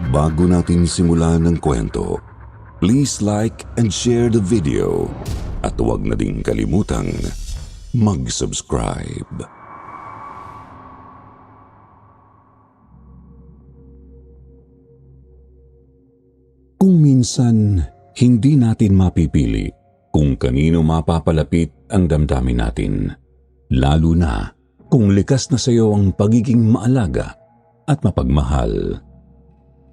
Bago natin simulan ng kwento, please like and share the video at huwag na ding kalimutang mag-subscribe. Kung minsan, hindi natin mapipili kung kanino mapapalapit ang damdamin natin, lalo na kung likas na sa iyo ang pagiging maalaga at mapagmahal.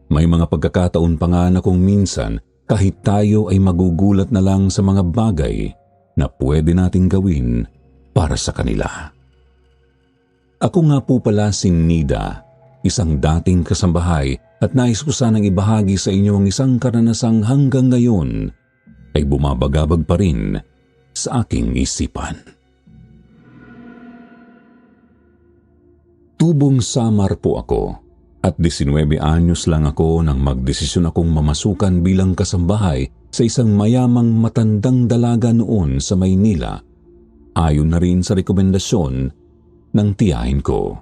May mga pagkakataon pa nga na kung minsan kahit tayo ay magugulat na lang sa mga bagay na pwede nating gawin para sa kanila. Ako nga po pala si Nida, isang dating kasambahay at nais ko sanang ibahagi sa inyo ang isang karanasang hanggang ngayon ay bumabagabag pa rin sa aking isipan. Tubong Samar po ako at 19 anyos lang ako nang magdesisyon akong mamasukan bilang kasambahay sa isang mayamang matandang dalaga noon sa Maynila, ayon na rin sa rekomendasyon ng tiyahin ko.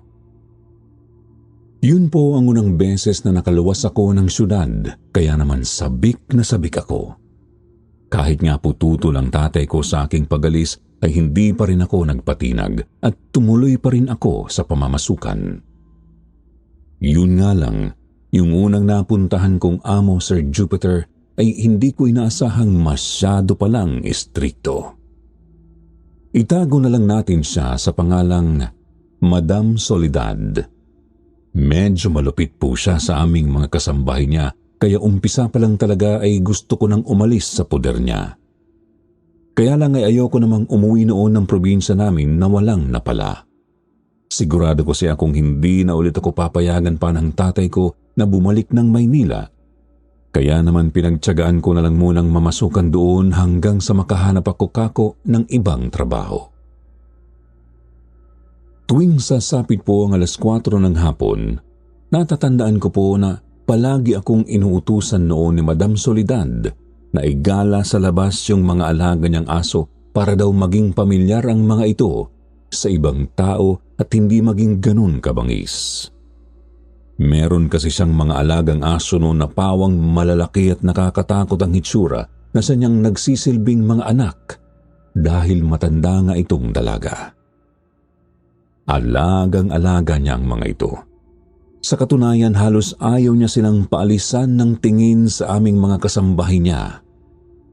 Yun po ang unang beses na nakaluwas ako ng syudad, kaya naman sabik na sabik ako. Kahit nga po tutol ang tatay ko sa aking pagalis, ay hindi pa rin ako nagpatinag at tumuloy pa rin ako sa pamamasukan. Yun nga lang, yung unang napuntahan kong amo, Sir Jupiter, ay hindi ko inaasahang masyado palang istrikto. Itago na lang natin siya sa pangalang Madam Soledad. Medyo malupit po siya sa aming mga kasambahay niya, kaya umpisa pa lang talaga ay gusto ko nang umalis sa poder niya. Kaya lang ay ayoko namang umuwi noon ng probinsya namin na walang napala. Sigurado ko siya kung hindi na ulit ako papayagan pa ng tatay ko na bumalik ng Maynila. Kaya naman pinagtiyagaan ko na lang munang mamasukan doon hanggang sa makahanap ako kako ng ibang trabaho. Tuwing sasapit po ang 4:00 ng hapon, natatandaan ko po na palagi akong inuutusan noon ni Madam Soledad na igala sa labas yung mga alaga niyang aso para daw maging pamilyar ang mga ito sa ibang tao at hindi maging ganun kabangis. Meron kasi siyang mga alagang aso noon na pawang malalaki at nakakatakot ang hitsura na sa niyang nagsisilbing mga anak dahil matanda nga itong dalaga. Alagang-alaga niya ang mga ito. Sa katunayan, halos ayaw niya silang paalisan ng tingin sa aming mga kasambahay niya.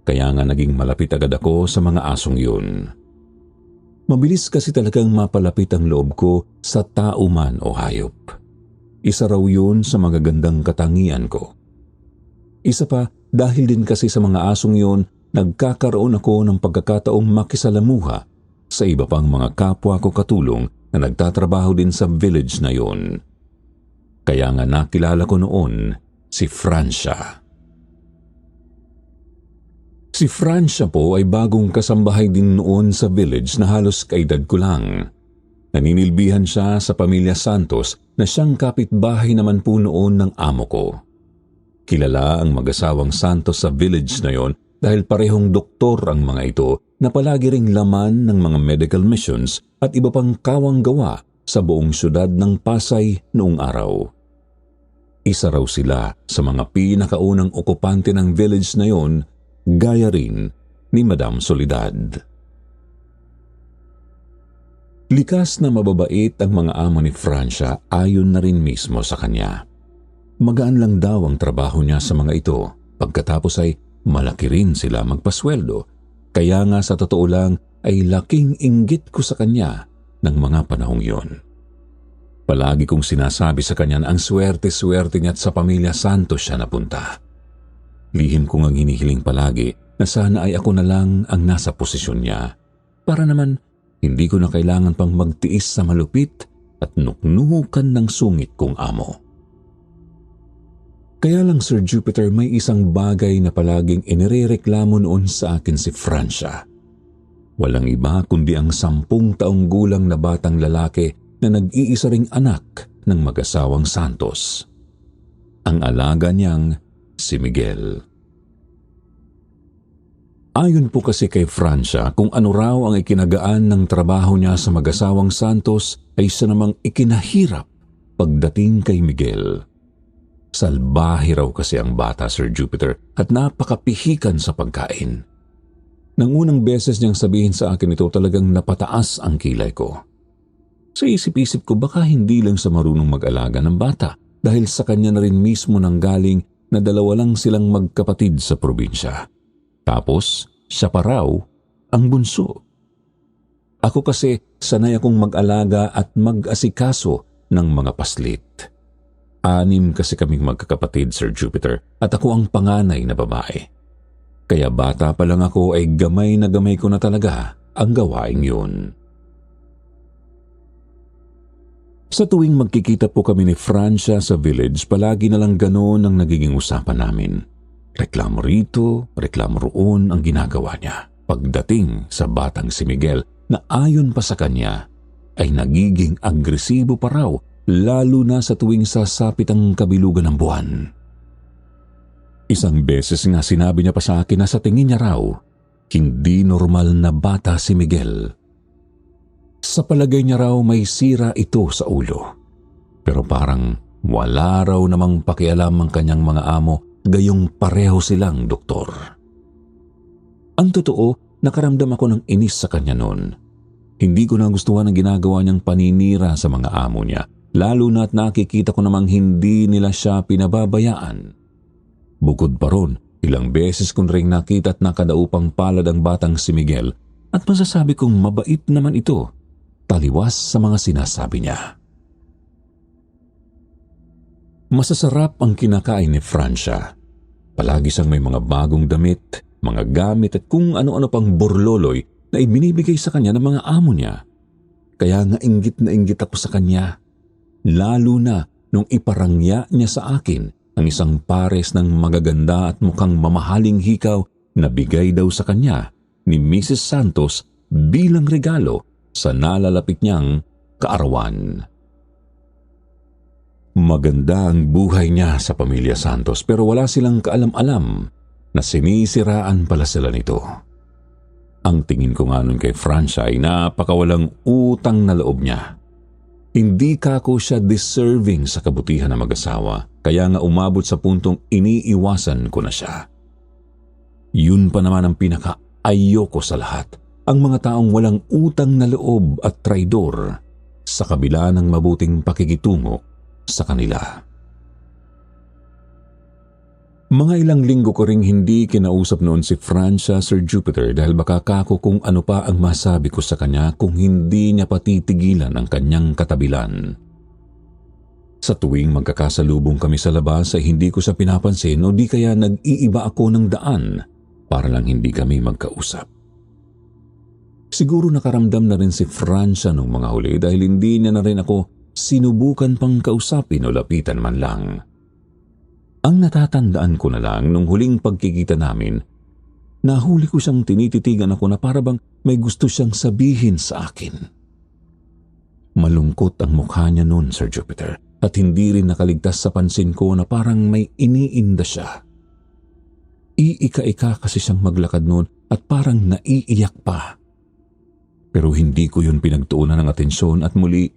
Kaya nga naging malapit agad ako sa mga asong yun. Mabilis kasi talagang mapalapit ang loob ko sa tao man o hayop. Isa raw yun sa magagandang katangian ko. Isa pa, dahil din kasi sa mga asong yun, nagkakaroon ako ng pagkakataong makisalamuha sa iba pang mga kapwa ko katulong na nagtatrabaho din sa village na yun. Kaya nga nakilala ko noon si Francia. Si Francia po ay bagong kasambahay din noon sa village na halos kaedad ko lang. Naninilbihan siya sa pamilya Santos na siyang kapitbahay naman po noon ng amo ko. Kilala ang mag-asawang Santos sa village na yon dahil parehong doktor ang mga ito na palagi ring laman ng mga medical missions at iba pang kawang gawa sa buong syudad ng Pasay noong araw. Isa raw sila sa mga pinakaunang okupante ng village na yon, gaya rin ni Madam Soledad. Likas na mababait ang mga amo ni Francia ayon na rin mismo sa kanya. Magaan lang daw ang trabaho niya sa mga ito, pagkatapos ay malaki rin sila magpasweldo, kaya nga sa totoo lang ay laking inggit ko sa kanya ng mga panahong yon. Palagi kong sinasabi sa kanya na ang swerte-swerte niya at sa pamilya Santos siya napunta. Lihim kong ang hinihiling palagi na sana ay ako na lang ang nasa posisyon niya para naman hindi ko na kailangan pang magtiis sa malupit at nuknuhukan ng sungit kong amo. Kaya lang, Sir Jupiter, may isang bagay na palaging inirereklamo noon sa akin si Francia. Walang iba kundi ang 10 taong gulang na batang lalaki na nag-iisa ring anak ng mag-asawang Santos. Ang alaga niyang si Miguel. Ayon po kasi kay Francia, kung ano raw ang ikinagaan ng trabaho niya sa mag-asawang Santos ay siya namang ikinahirap pagdating kay Miguel. Salbahe raw kasi ang bata, Sir Jupiter, at napakapihikan sa pagkain. Nang unang beses niyang sabihin sa akin ito, talagang napataas ang kilay ko. Sa isip-isip ko, baka hindi lang sa marunong mag-alaga ng bata dahil sa kanya na rin mismo nanggaling na dalawa lang silang magkapatid sa probinsya. Tapos, siya pa raw ang bunso. Ako kasi sanay akong mag-alaga at mag-asikaso ng mga paslit. 6 kasi kaming magkakapatid, Sir Jupiter, at ako ang panganay na babae. Kaya bata pa lang ako ay gamay na gamay ko na talaga ang gawaing yun. Sa tuwing magkikita po kami ni Francia sa village, palagi na lang ganoon ang nagiging usapan namin. Reklamo rito, reklamo roon ang ginagawa niya. Pagdating sa batang si Miguel na ayon pa sa kanya ay nagiging agresibo pa raw, lalo na sa tuwing sasapit ang kabilugan ng buwan. Isang beses nga sinabi niya pa sa akin na sa tingin niya raw, hindi normal na bata si Miguel. Sa palagay niya raw may sira ito sa ulo. Pero parang wala raw namang pakialam ang kanyang mga amo, gayong pareho silang doktor. Ang totoo, nakaramdam ako ng inis sa kanya noon. Hindi ko nagustuhan ang ginagawa niyang paninira sa mga amo niya, lalo na at nakikita ko namang hindi nila siya pinababayaan. Bukod pa ron, ilang beses kong ring nakita at nakadaupang palad ang batang si Miguel at masasabi kong mabait naman ito, taliwas sa mga sinasabi niya. Masasarap ang kinakain ni Francia. Palagi siyang may mga bagong damit, mga gamit at kung ano-ano pang burloloy na ibinibigay sa kanya ng mga amo niya. Kaya nga inggit na inggit ako sa kanya. Lalo na nung iparangya niya sa akin ang isang pares ng magaganda at mukhang mamahaling hikaw na bigay daw sa kanya ni Mrs. Santos bilang regalo sa nalalapit niyang kaarawan. Maganda ang buhay niya sa pamilya Santos pero wala silang kaalam-alam na sinisiraan pala sila nito. Ang tingin ko nga nun kay Francia ay napakawalang utang na loob niya. Hindi kako siya deserving sa kabutihan ng mag-asawa, kaya nga umabot sa puntong iniiwasan ko na siya. Yun pa naman ang pinaka-ayoko sa lahat, ang mga taong walang utang na loob at traidor sa kabila ng mabuting pakikitungo sa kanila. Mga ilang linggo ko ring hindi kinausap noon si Francia, Sir Jupiter, dahil baka kako kung ano pa ang masabi ko sa kanya kung hindi niya patitigilan ang kanyang katabilan. Sa tuwing magkakasalubong kami sa labas ay hindi ko siya pinapansin o di kaya nag-iiba ako ng daan para lang hindi kami magkausap. Siguro nakaramdam na rin si Francia nung mga huli dahil hindi niya na rin ako sinubukan pang kausapin o lapitan man lang. Ang natatandaan ko na lang nung huling pagkikita namin, nahuli ko siyang tinititigan ako na parabang may gusto siyang sabihin sa akin. Malungkot ang mukha niya noon, Sir Jupiter, at hindi rin nakaligtas sa pansin ko na parang may iniinda siya. Iika-ika kasi siyang maglakad noon at parang naiiyak pa. Pero hindi ko yun pinagtuunan ng atensyon at muli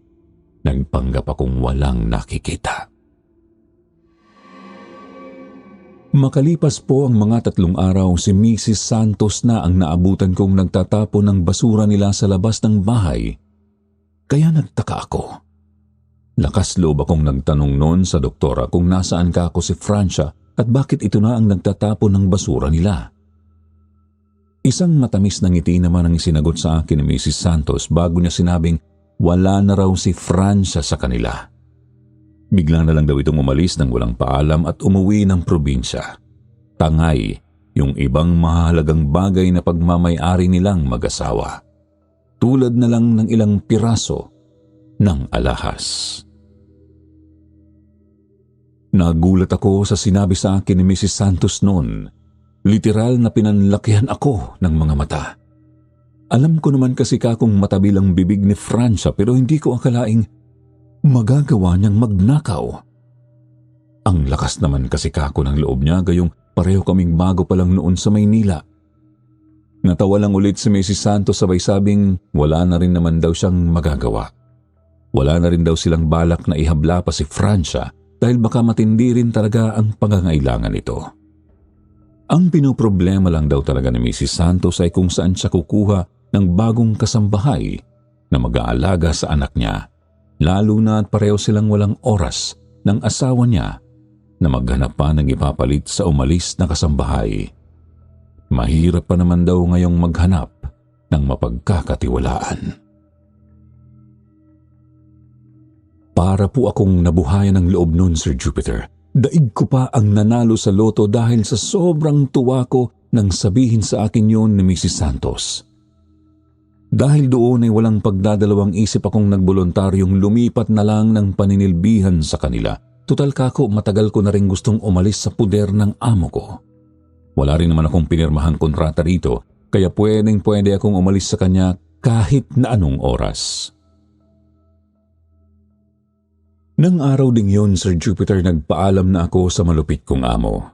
nagpanggap akong walang nakikita. Makalipas po ang mga 3 araw, si Mrs. Santos na ang naabutan kong nagtatapon ng basura nila sa labas ng bahay. Kaya nagtaka ako. Lakas loob akong nagtanong noon sa doktora kung nasaan ka ako si Francia at bakit ito na ang nagtatapon ng basura nila. Isang matamis na ngiti naman ang isinagot sa akin ni Mrs. Santos bago niya sinabing wala na raw si Francia sa kanila. Bigla na lang daw itong umalis ng walang paalam at umuwi ng probinsya. Tangay yung ibang mahalagang bagay na pagmamay-ari nilang mag-asawa. Tulad na lang ng ilang piraso ng alahas. Nagulat ako sa sinabi sa akin ni Mrs. Santos noon. Literal na pinanlakihan ako ng mga mata. Alam ko naman kasi kakong matabil ang bibig ni Francia pero hindi ko akalaing magagawa niyang magnakaw. Ang lakas naman kasi kako ng loob niya gayong pareho kaming bago pa lang noon sa Maynila. Natawa lang ulit si Mrs. Santos sabay sabing wala na rin naman daw siyang magagawa. Wala na rin daw silang balak na ihabla pa si Francia dahil baka matindi rin talaga ang pangangailangan nito. Ang pinoproblema lang daw talaga ni Mrs. Santos ay kung saan siya kukuha ng bagong kasambahay na mag-aalaga sa anak niya, lalo na at pareho silang walang oras ng asawa niya na maghanap pa ng ipapalit sa umalis na kasambahay. Mahirap pa naman daw ngayong maghanap ng mapagkakatiwalaan. Para po akong nabuhayan ng loob nun, Sir Jupiter. Daig ko pa ang nanalo sa loto dahil sa sobrang tuwa ko nang sabihin sa akin yun ni Mrs. Santos. Dahil doon ay walang pagdadalawang isip akong nagboluntaryong lumipat na lang ng paninilbihan sa kanila. Tutal kako, matagal ko na rin gustong umalis sa puder ng amo ko. Wala rin naman akong pinirmahang kontrata rito, kaya pwede akong umalis sa kanya kahit na anong oras. Nang araw ding yun, Sir Jupiter, nagpaalam na ako sa malupit kong amo.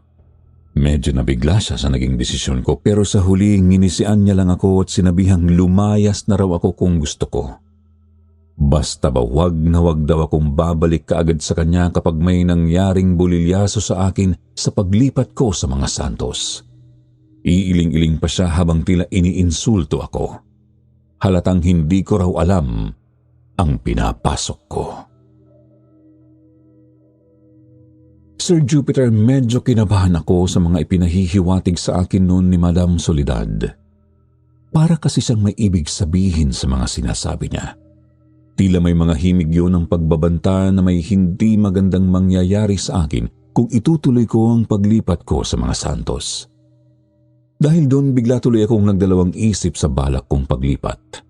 Medyo nabigla siya sa naging desisyon ko, pero sa huli nginisian niya lang ako at sinabihang lumayas na raw ako kung gusto ko. Basta ba wag na wag daw akong babalik kaagad sa kanya kapag may nangyaring bulilyaso sa akin sa paglipat ko sa mga Santos. Iiling-iling pa siya habang tila iniinsulto ako. Halatang hindi ko raw alam ang pinapasok ko. Sir Jupiter, medyo kinabahan ako sa mga ipinahihiwatig sa akin noon ni Madam Soledad. Para kasi siyang may ibig sabihin sa mga sinasabi niya. Tila may mga himig yun ng pagbabanta na may hindi magandang mangyayari sa akin kung itutuloy ko ang paglipat ko sa mga Santos. Dahil doon bigla tuloy akong nagdalawang isip sa balak kong paglipat.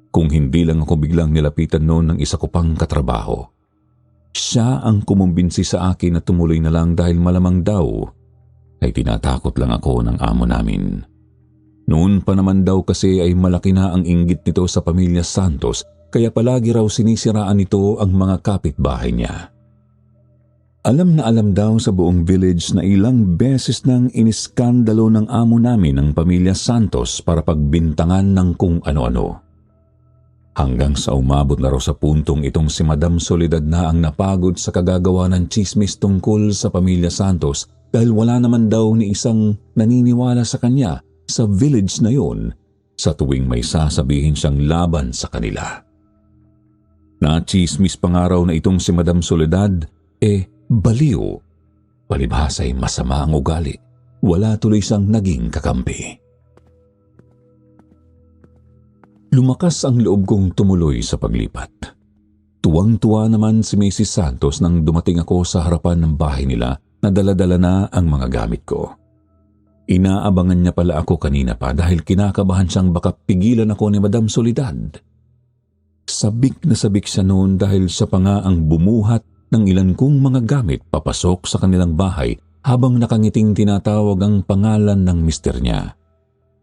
Kung hindi lang ako biglang nilapitan noon ng isa ko pang katrabaho. Siya ang kumumbinsi sa akin na tumuloy na lang dahil malamang daw ay tinatakot lang ako ng amo namin. Noon pa naman daw kasi ay malaki na ang inggit nito sa pamilya Santos kaya palagi raw sinisiraan nito ang mga kapitbahay niya. Alam na alam daw sa buong village na ilang beses nang iniskandalo ng amo namin ang pamilya Santos para pagbintangan ng kung ano-ano. Hanggang sa umabot na raw sa puntong itong si Madam Soledad na ang napagod sa kagagawa ng tsismis tungkol sa pamilya Santos dahil wala naman daw ni isang naniniwala sa kanya sa village na yun sa tuwing may sasabihin siyang laban sa kanila. Natsismis pa nga raw na itong si Madam Soledad baliw. Palibhas ay masama ang ugali. Wala tuloy siyang naging kakampi. Lumakas ang loob kong tumuloy sa paglipat. Tuwang-tuwa naman si Mrs. Santos nang dumating ako sa harapan ng bahay nila na dala-dala na ang mga gamit ko. Inaabangan niya pala ako kanina pa dahil kinakabahan siyang baka pigilan ako ni Madam Soledad. Sabik na sabik siya noon dahil siya pa nga ang bumuhat ng ilan kong mga gamit papasok sa kanilang bahay habang nakangiting tinatawag ang pangalan ng mister niya.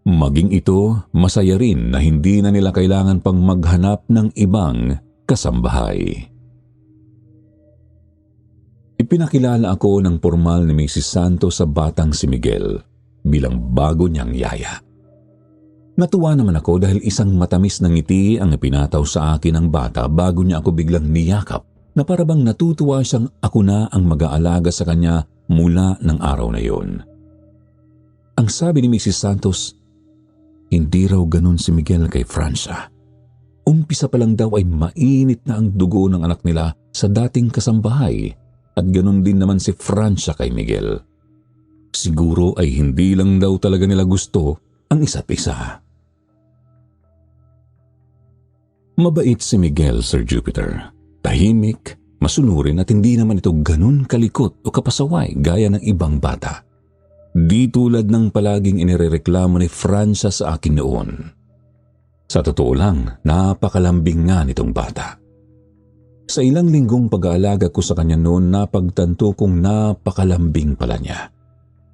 Maging ito, masaya rin na hindi na nila kailangan pang maghanap ng ibang kasambahay. Ipinakilala ako ng formal ni Mrs. Santos sa batang si Miguel bilang bago niyang yaya. Natuwa naman ako dahil isang matamis na ngiti ang ipinataw sa akin ng bata bago niya ako biglang niyakap na parabang natutuwa siyang ako na ang mag-aalaga sa kanya mula ng araw na yon. Ang sabi ni Mrs. Santos, hindi raw ganun si Miguel kay Francia. Umpisa pa lang daw ay mainit na ang dugo ng anak nila sa dating kasambahay at ganun din naman si Francia kay Miguel. Siguro ay hindi lang daw talaga nila gusto ang isa't isa. Mabait si Miguel, Sir Jupiter. Tahimik, masunurin at hindi naman ito ganun kalikot o kapasaway gaya ng ibang bata. Di tulad ng palaging inirereklamo ni Francia sa akin noon. Sa totoo lang, napakalambing nga nitong bata. Sa ilang linggong pag-aalaga ko sa kanya noon, napagtanto kong napakalambing pala niya.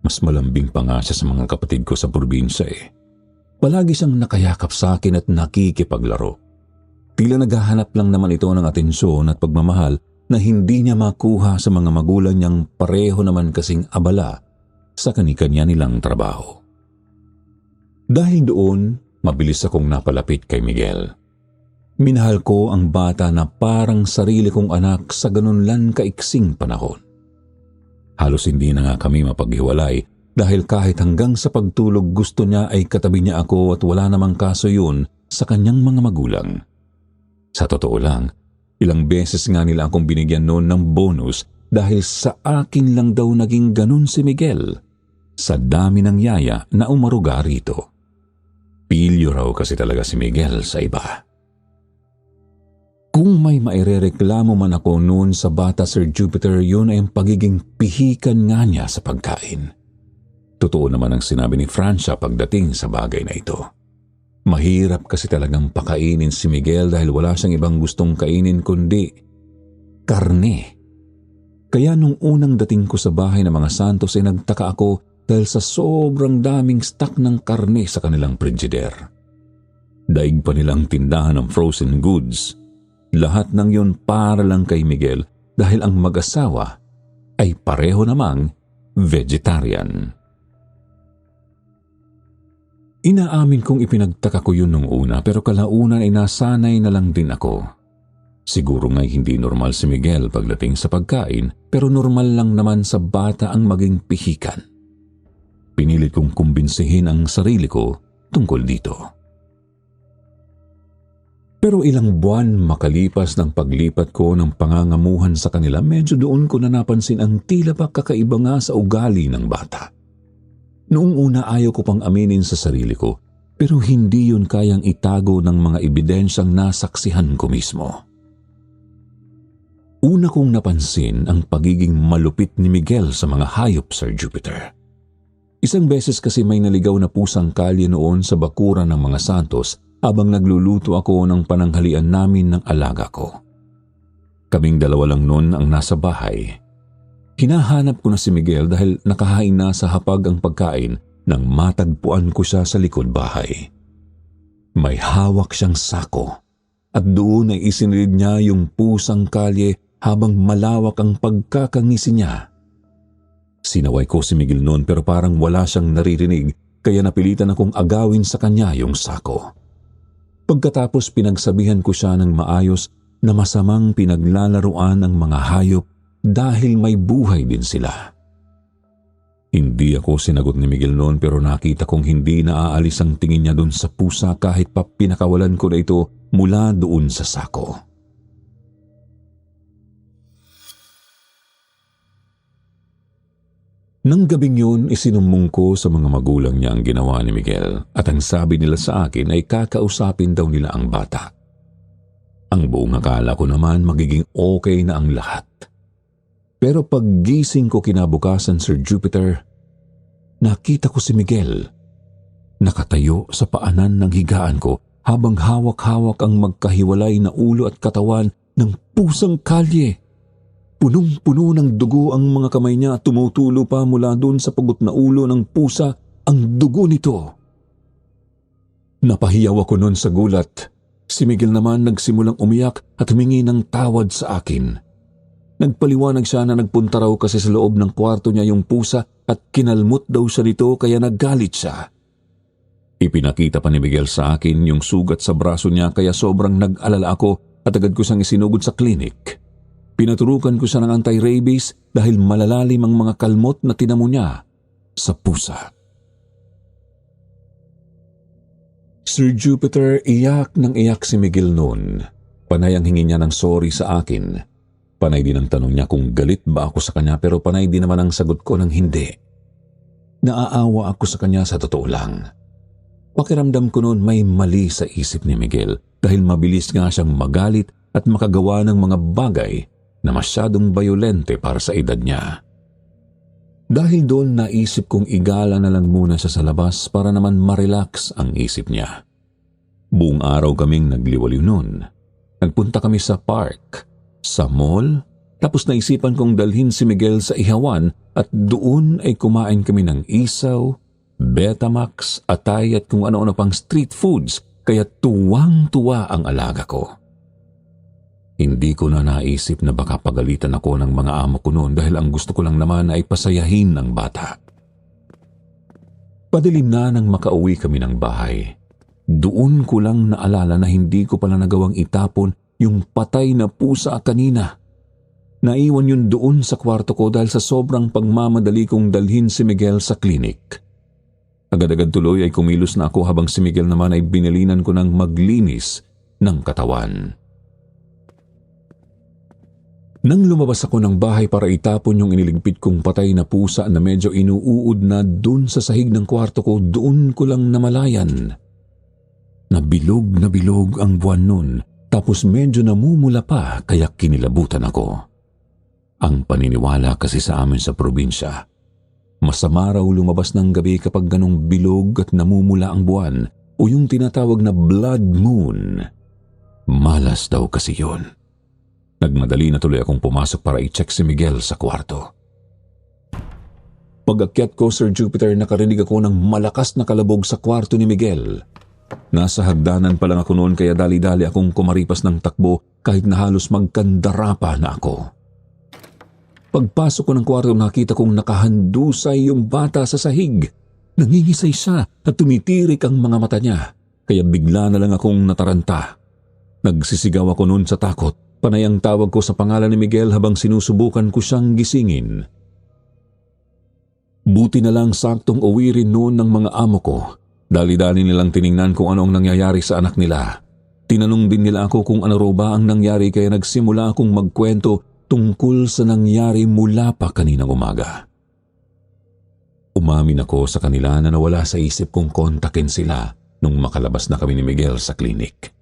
Mas malambing pa nga siya sa mga kapatid ko sa probinsya Palagi siyang nakayakap sa akin at nakikipaglaro. Tila naghahanap lang naman ito ng atensyon at pagmamahal na hindi niya makuha sa mga magulang niyang pareho naman kasing abala sa kani-kanya nilang trabaho. Dahil doon, mabilis akong napalapit kay Miguel. Minahal ko ang bata na parang sarili kong anak sa ganunlan kaiksing panahon. Halos hindi na nga kami mapaghiwalay dahil kahit hanggang sa pagtulog gusto niya ay katabi niya ako at wala namang kaso yun sa kanyang mga magulang. Sa totoo lang, ilang beses nga nila akong binigyan noon ng bonus dahil sa akin lang daw naging ganun si Miguel sa dami ng yaya na umaruga rito. Pilyo raw kasi talaga si Miguel sa iba. Kung may mairereklamo man ako noon sa bata, Sir Jupiter, yun ay ang pagiging pihikan nga niya sa pagkain. Totoo naman ang sinabi ni Francia pagdating sa bagay na ito. Mahirap kasi talagang pakainin si Miguel dahil wala siyang ibang gustong kainin kundi karne. Kaya nung unang dating ko sa bahay ng mga Santos ay nagtaka ako dahil sa sobrang daming stock ng karne sa kanilang frigider. Daig pa nilang tindahan ng frozen goods. Lahat ng yun para lang kay Miguel dahil ang mag-asawa ay pareho namang vegetarian. Inaamin kong ipinagtaka ko yun nung una pero kalaunan ay nasanay na lang din ako. Siguro nga'y hindi normal si Miguel pagdating sa pagkain pero normal lang naman sa bata ang maging pihikan. Pinilit kong kumbinsihin ang sarili ko tungkol dito. Pero ilang buwan makalipas ng paglipat ko ng pangangamuhan sa kanila, medyo doon ko na napansin ang tila pa kakaiba nga sa ugali ng bata. Noong una ayaw ko pang aminin sa sarili ko, pero hindi yun kayang itago ng mga ebidensyang nasaksihan ko mismo. Una kong napansin ang pagiging malupit ni Miguel sa mga hayop, Sir Jupiter. Isang beses kasi may naligaw na pusang kalye noon sa bakuran ng mga Santos habang nagluluto ako ng pananghalian namin ng alaga ko. Kaming dalawa lang noon ang nasa bahay. Hinahanap ko na si Miguel dahil nakahain na sa hapag ang pagkain nang matagpuan ko siya sa likod bahay. May hawak siyang sako at doon ay isinilid niya yung pusang kalye habang malawak ang pagkakangisi niya. Sinaway ko si Miguel noon pero parang wala siyang naririnig kaya napilitan akong agawin sa kanya yung sako. Pagkatapos pinagsabihan ko siya ng maayos na masamang pinaglalaruan ang mga hayop dahil may buhay din sila. Hindi ako sinagot ni Miguel noon pero nakita kong hindi naaalis ang tingin niya doon sa pusa kahit pa pinakawalan ko na ito mula doon sa sako. Nang gabing yun, isinumbong ko sa mga magulang niya ang ginawa ni Miguel at ang sabi nila sa akin ay kakausapin daw nila ang bata. Ang buong akala ko naman magiging okay na ang lahat. Pero paggising ko kinabukasan, Sir Jupiter, nakita ko si Miguel. Nakatayo sa paanan ng higaan ko habang hawak-hawak ang magkahiwalay na ulo at katawan ng pusang kalye. Punong-puno ng dugo ang mga kamay niya at tumutulo pa mula doon sa pugot na ulo ng pusa ang dugo nito. Napahiyaw ako noon sa gulat. Si Miguel naman nagsimulang umiyak at humingi ng tawad sa akin. Nagpaliwanag siya na nagpunta raw kasi sa loob ng kwarto niya yung pusa at kinalmot daw siya nito kaya naggalit siya. Ipinakita pa ni Miguel sa akin yung sugat sa braso niya kaya sobrang nag-alala ako at agad ko siyang isinugod sa klinik. Pinaturukan ko siya ng anti-rabies dahil malalalim ang mga kalmot na tinamo niya sa pusa. Sir Jupiter, iyak ng iyak si Miguel noon. Panay ang hingi niya ng sorry sa akin. Panay din ang tanong niya kung galit ba ako sa kanya pero panay din naman ang sagot ko ng hindi. Naaawa ako sa kanya sa totoo lang. Pakiramdam ko noon may mali sa isip ni Miguel dahil mabilis nga siyang magalit at makagawa ng mga bagay na masyadong bayolente para sa edad niya. Dahil doon naisip kong igala na lang muna siya sa labas para naman ma-relax ang isip niya. Buong araw kaming nagliwaliw noon. Nagpunta kami sa park, sa mall, tapos naisipan kong dalhin si Miguel sa ihawan at doon ay kumain kami ng isaw, Betamax, atay at kung ano-ano pang street foods kaya tuwang-tuwa ang alaga ko. Hindi ko na naisip na baka pagalitan ako ng mga amo ko noon dahil ang gusto ko lang naman ay pasayahin ng bata. Padilim na nang makauwi kami ng bahay. Doon ko lang naalala na hindi ko pala nagawang itapon yung patay na pusa kanina. Naiwan yun doon sa kwarto ko dahil sa sobrang pagmamadali kong dalhin si Miguel sa klinik. Agad-agad tuloy ay kumilos na ako habang si Miguel naman ay binalinan ko ng maglinis ng katawan. Nang lumabas ako ng bahay para itapon yung iniligpit kong patay na pusa na medyo inuuod na dun sa sahig ng kwarto ko, doon ko lang namalayan. Na bilog ang buwan nun, tapos medyo namumula pa kaya kinilabutan ako. Ang paniniwala kasi sa amin sa probinsya, masama raw lumabas ng gabi kapag ganong bilog at namumula ang buwan o yung tinatawag na blood moon. Malas daw kasi yun. Nagmadali na tuloy akong pumasok para i-check si Miguel sa kwarto. Pag-akyat ko, Sir Jupiter, nakarinig ako ng malakas na kalabog sa kwarto ni Miguel. Nasa hagdanan pa lang ako noon kaya dali-dali akong kumaripas ng takbo kahit na halos magkandara pa na ako. Pagpasok ko ng kwarto, nakita kong nakahandusay yung bata sa sahig. Nangingisay siya at tumitirik ang mga mata niya, kaya bigla na lang akong nataranta. Nagsisigaw ako noon sa takot. Panay ang tawag ko sa pangalan ni Miguel habang sinusubukan ko siyang gisingin. Buti na lang saktong uwi rin noon ng mga amo ko. Dali-dali nilang tiningnan kung ano ang nangyayari sa anak nila. Tinanong din nila ako kung ano raw ba ang nangyari kaya nagsimula akong magkwento tungkol sa nangyari mula pa kaninang umaga. Umamin ako sa kanila na nawala sa isip kong kontakin sila nung makalabas na kami ni Miguel sa klinik.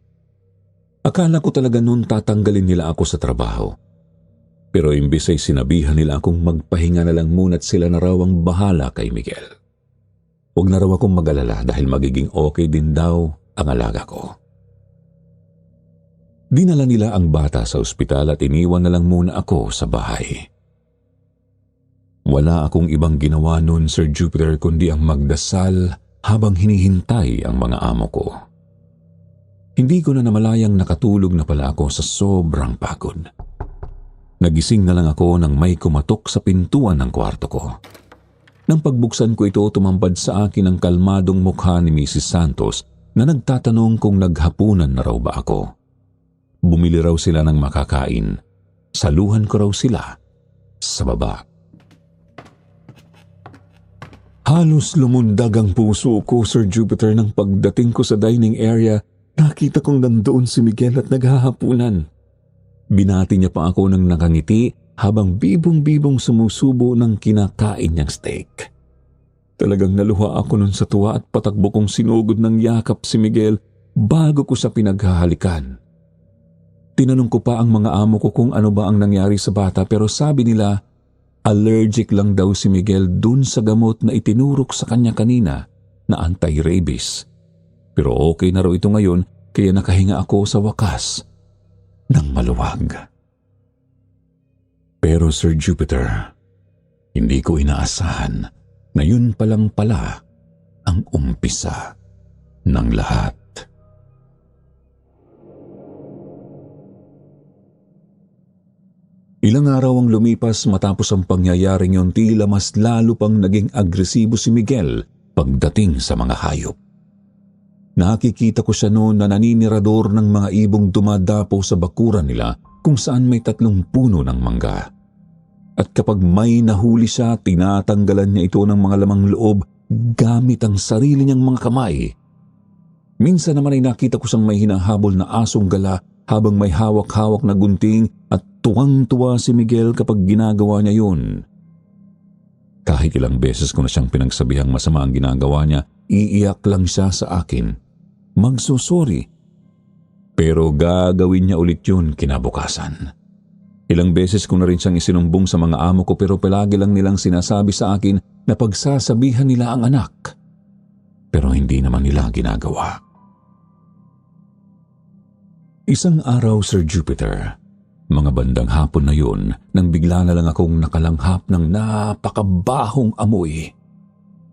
Akala ko talaga noon tatanggalin nila ako sa trabaho. Pero imbis ay sinabihan nila akong magpahinga na lang muna at sila na raw ang bahala kay Miguel. Huwag na raw akong mag-alala dahil magiging okay din daw ang alaga ko. Dinala nila ang bata sa ospital at iniwan na lang muna ako sa bahay. Wala akong ibang ginawa noon, Sir Jupiter, kundi ang magdasal habang hinihintay ang mga amo ko. Hindi ko na namalayang nakatulog na pala ako sa sobrang pagod. Nagising na lang ako nang may kumatok sa pintuan ng kwarto ko. Nang pagbuksan ko ito, tumambad sa akin ang kalmadong mukha ni Mrs. Santos na nagtatanong kung naghapunan na raw ba ako. Bumili raw sila ng makakain. Saluhan ko raw sila sa baba. Halos lumundag ang puso ko, Sir Jupiter, nang pagdating ko sa dining area. Nakita kong nandoon si Miguel at naghahapunan. Binati niya pa ako ng nakangiti habang bibong-bibong sumusubo ng kinakain niyang steak. Talagang naluha ako nun sa tuwa at patakbo kong sinugod ng yakap si Miguel bago ko siya pinaghahalikan. Tinanong ko pa ang mga amo ko kung ano ba ang nangyari sa bata pero sabi nila allergic lang daw si Miguel dun sa gamot na itinurok sa kanya kanina na anti-rabies. Pero okay na raw ito ngayon kaya nakahinga ako sa wakas ng maluwag. Pero Sir Jupiter, hindi ko inaasahan na yun palang pala ang umpisa ng lahat. Ilang araw ang lumipas matapos ang pangyayaring yun, tila mas lalo pang naging agresibo si Miguel pagdating sa mga hayop. Nakikita ko siya noon na naninirador ng mga ibong dumadapo sa bakuran nila kung saan may 3 puno ng mangga. At kapag may nahuli siya, tinatanggalan niya ito ng mga lamang loob gamit ang sarili niyang mga kamay. Minsan naman ay nakita ko siyang may hinahabol na asong gala habang may hawak-hawak na gunting at tuwang-tuwa si Miguel kapag ginagawa niya yun. Kahit ilang beses ko na siyang pinagsabihang masama ang ginagawa niya, iiyak lang siya sa akin. Magsusori. Pero gagawin niya ulit yun kinabukasan. Ilang beses ko na rin siyang isinumbong sa mga amo ko pero palagi lang nilang sinasabi sa akin na pagsasabihan nila ang anak. Pero hindi naman nila ginagawa. Isang araw, Sir Jupiter, mga bandang hapon na yun, nang bigla na lang akong nakalanghap ng napakabahong amoy.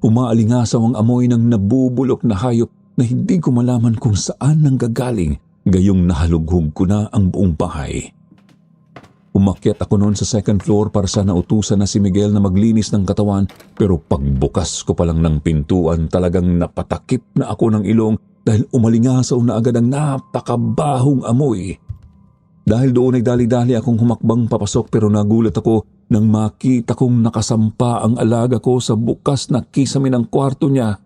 Umaalingasaw ang amoy ng nabubulok na hayop na hindi ko malaman kung saan nanggagaling, gayong nahalughog ko na ang buong bahay. Umakyat ako noon sa 2nd floor para sana utusan na si Miguel na maglinis ng katawan pero pagbukas ko pa lang ng pintuan talagang napatakip na ako ng ilong dahil umalingasaw na agad ang napakabahong amoy. Dahil doon ay dali-dali akong humakbang papasok pero nagulat ako nang makita kong nakasampa ang alaga ko sa bukas na kisame ng kwarto niya.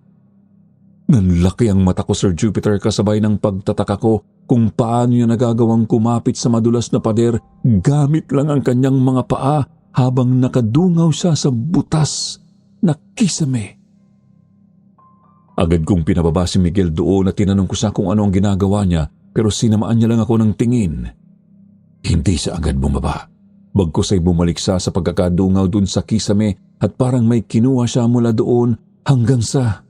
Nanlaki ang mata ko, Sir Jupiter, kasabay ng pagtataka ko kung paano niya nagagawang kumapit sa madulas na pader gamit lang ang kanyang mga paa habang nakadungaw siya sa butas na kisame. Agad kong pinababa si Miguel doon at tinanong ko siya kung ano ang ginagawa niya pero sinamaan niya lang ako ng tingin. Hindi siya agad bumaba. Bagkus ay bumalik siya sa pagkakadungaw dun sa kisame at parang may kinuha siya mula doon hanggang sa...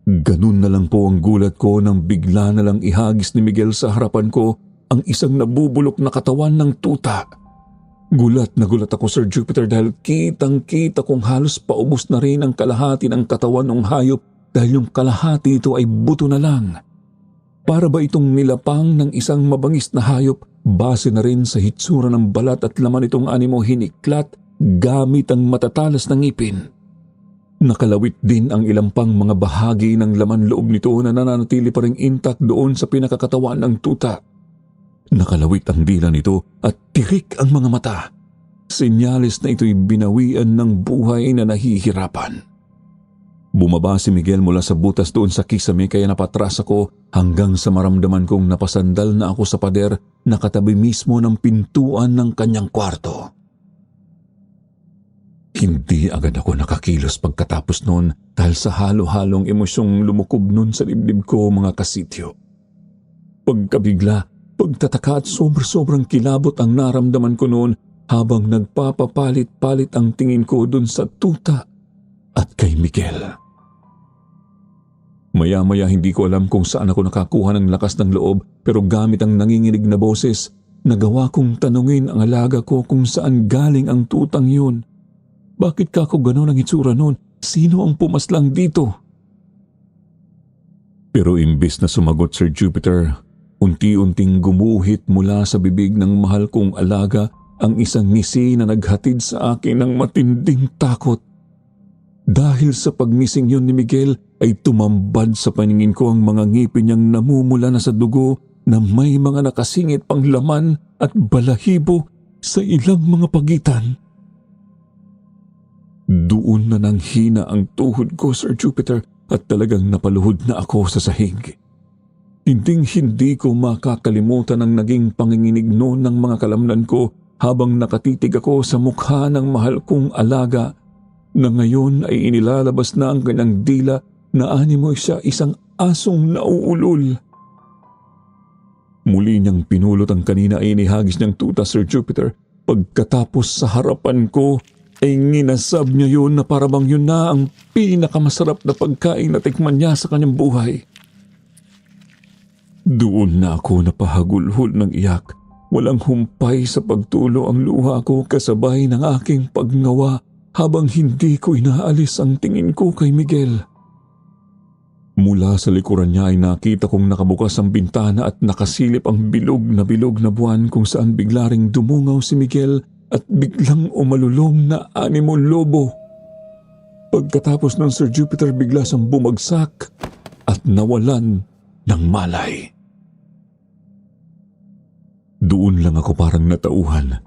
Ganun na lang po ang gulat ko nang bigla na lang ihagis ni Miguel sa harapan ko ang isang nabubulok na katawan ng tuta. Gulat na gulat ako, Sir Jupiter, dahil kitang-kita kong halos paubos na rin ang kalahati ng katawan ng hayop dahil yung kalahati ito ay buto na lang. Para ba itong nilapang ng isang mabangis na hayop base na rin sa hitsura ng balat at laman itong animo hiniklat gamit ang matatalas na ngipin. Nakalawit din ang ilang pang mga bahagi ng laman loob nito na nananatili pa ring intact doon sa pinakakatawan ng tuta. Nakalawit ang dila nito at tirik ang mga mata. Senyales na ito'y binawian ng buhay na nahihirapan. Bumaba si Miguel mula sa butas doon sa kisame kaya napatras ako hanggang sa maramdaman kong napasandal na ako sa pader na katabi mismo ng pintuan ng kanyang kwarto. Hindi agad ako nakakilos pagkatapos noon dahil sa halo-halong emosyong lumukob noon sa dibdib ko, mga kasityo. Pagkabigla, pagtataka at sobrang kilabot ang naramdaman ko noon habang nagpapapalit-palit ang tingin ko dun sa tuta at kay Miguel. Maya-maya hindi ko alam kung saan ako nakakuha ng lakas ng loob pero gamit ang nanginginig na boses, nagawa kong tanungin ang alaga ko kung saan galing ang tutang yun. Bakit ka ako gano'n ang itsura noon? Sino ang pumaslang dito? Pero imbes na sumagot, Sir Jupiter, unti-unting gumuhit mula sa bibig ng mahal kong alaga ang isang ngisi na naghatid sa akin ng matinding takot. Dahil sa pagmising yun ni Miguel ay tumambad sa paningin ko ang mga ngipin niyang namumula na sa dugo na may mga nakasingit pang laman at balahibo sa ilang mga pagitan. Doon na nang hina ang tuhod ko, Sir Jupiter, at talagang napaluhod na ako sa sahig. Hinding-hindi ko makakalimutan ang naging panginginig noon ng mga kalamnan ko habang nakatitig ako sa mukha ng mahal kong alaga na ngayon ay inilalabas na ang kanyang dila na animoy siya isang asong nauulol. Muli niyang pinulot ang kanina ay inihagis niyang tuta, Sir Jupiter. Pagkatapos sa harapan ko, ay nginasab niya yun na parabang yun na ang pinakamasarap na pagkain na tikman niya sa kanyang buhay. Doon na ako napahagulhol ng iyak. Walang humpay sa pagtulo ang luha ko kasabay ng aking pagnawa habang hindi ko inaalis ang tingin ko kay Miguel. Mula sa likuran niya ay nakita kong nakabukas ang bintana at nakasilip ang bilog na buwan kung saan bigla ring dumungaw si Miguel at biglang umalulong na animo lobo. Pagkatapos ng Sir Jupiter bigla siyang bumagsak at nawalan ng malay. Doon lang ako parang natauhan.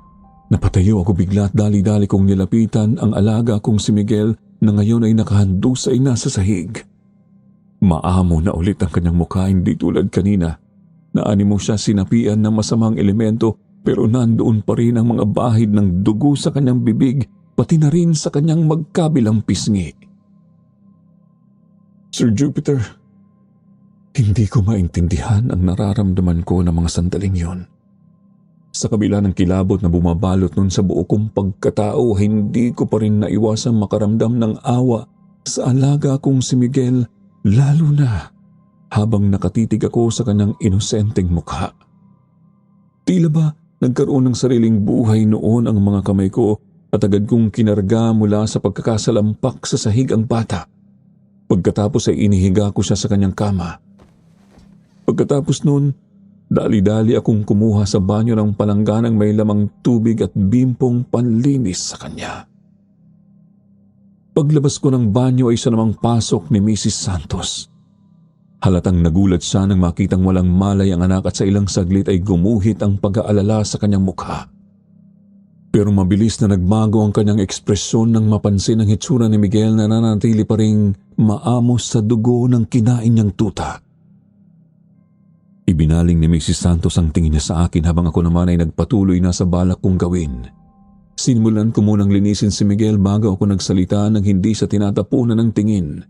Napatayo ako bigla at dali-dali kong nilapitan ang alaga kong si Miguel na ngayon ay nakahandusay na sa sahig. Maamo na ulit ang kanyang mukha, hindi tulad kanina. Naanimo siya sinapian ng masamang elemento pero nandoon pa rin ang mga bahid ng dugo sa kanyang bibig pati na rin sa kanyang magkabilang pisngi. Sir Jupiter, hindi ko maintindihan ang nararamdaman ko ng mga sandaling yon. Sa kabila ng kilabot na bumabalot nun sa buo kong pagkatao, hindi ko pa rin naiwasang makaramdam ng awa sa alaga kong si Miguel, lalo na habang nakatitig ako sa kanyang inosenteng mukha. Tila ba nagkaroon ng sariling buhay noon ang mga kamay ko at agad kong kinarga mula sa pagkakasalampak sa sahig ang bata. Pagkatapos ay inihiga ko siya sa kanyang kama. Pagkatapos noon, dali-dali akong kumuha sa banyo ng palangganang may lamang tubig at bimpong panlinis sa kanya. Paglabas ko ng banyo ay siya namang pasok ni Mrs. Santos. Halatang nagulat siya nang makitang walang malay ang anak at sa ilang saglit ay gumuhit ang pag-aalala sa kanyang mukha. Pero mabilis na nagbago ang kanyang ekspresyon nang mapansin ang hitsura ni Miguel na nanatili pa ring maamos sa dugo ng kinain niyang tuta. Ibinaling ni Mrs. Santos ang tingin niya sa akin habang ako naman ay nagpatuloy na sa balak kong gawin. Sinimulan ko munang linisin si Miguel bago ako nagsalita nang hindi sa tinatapunan ng tingin.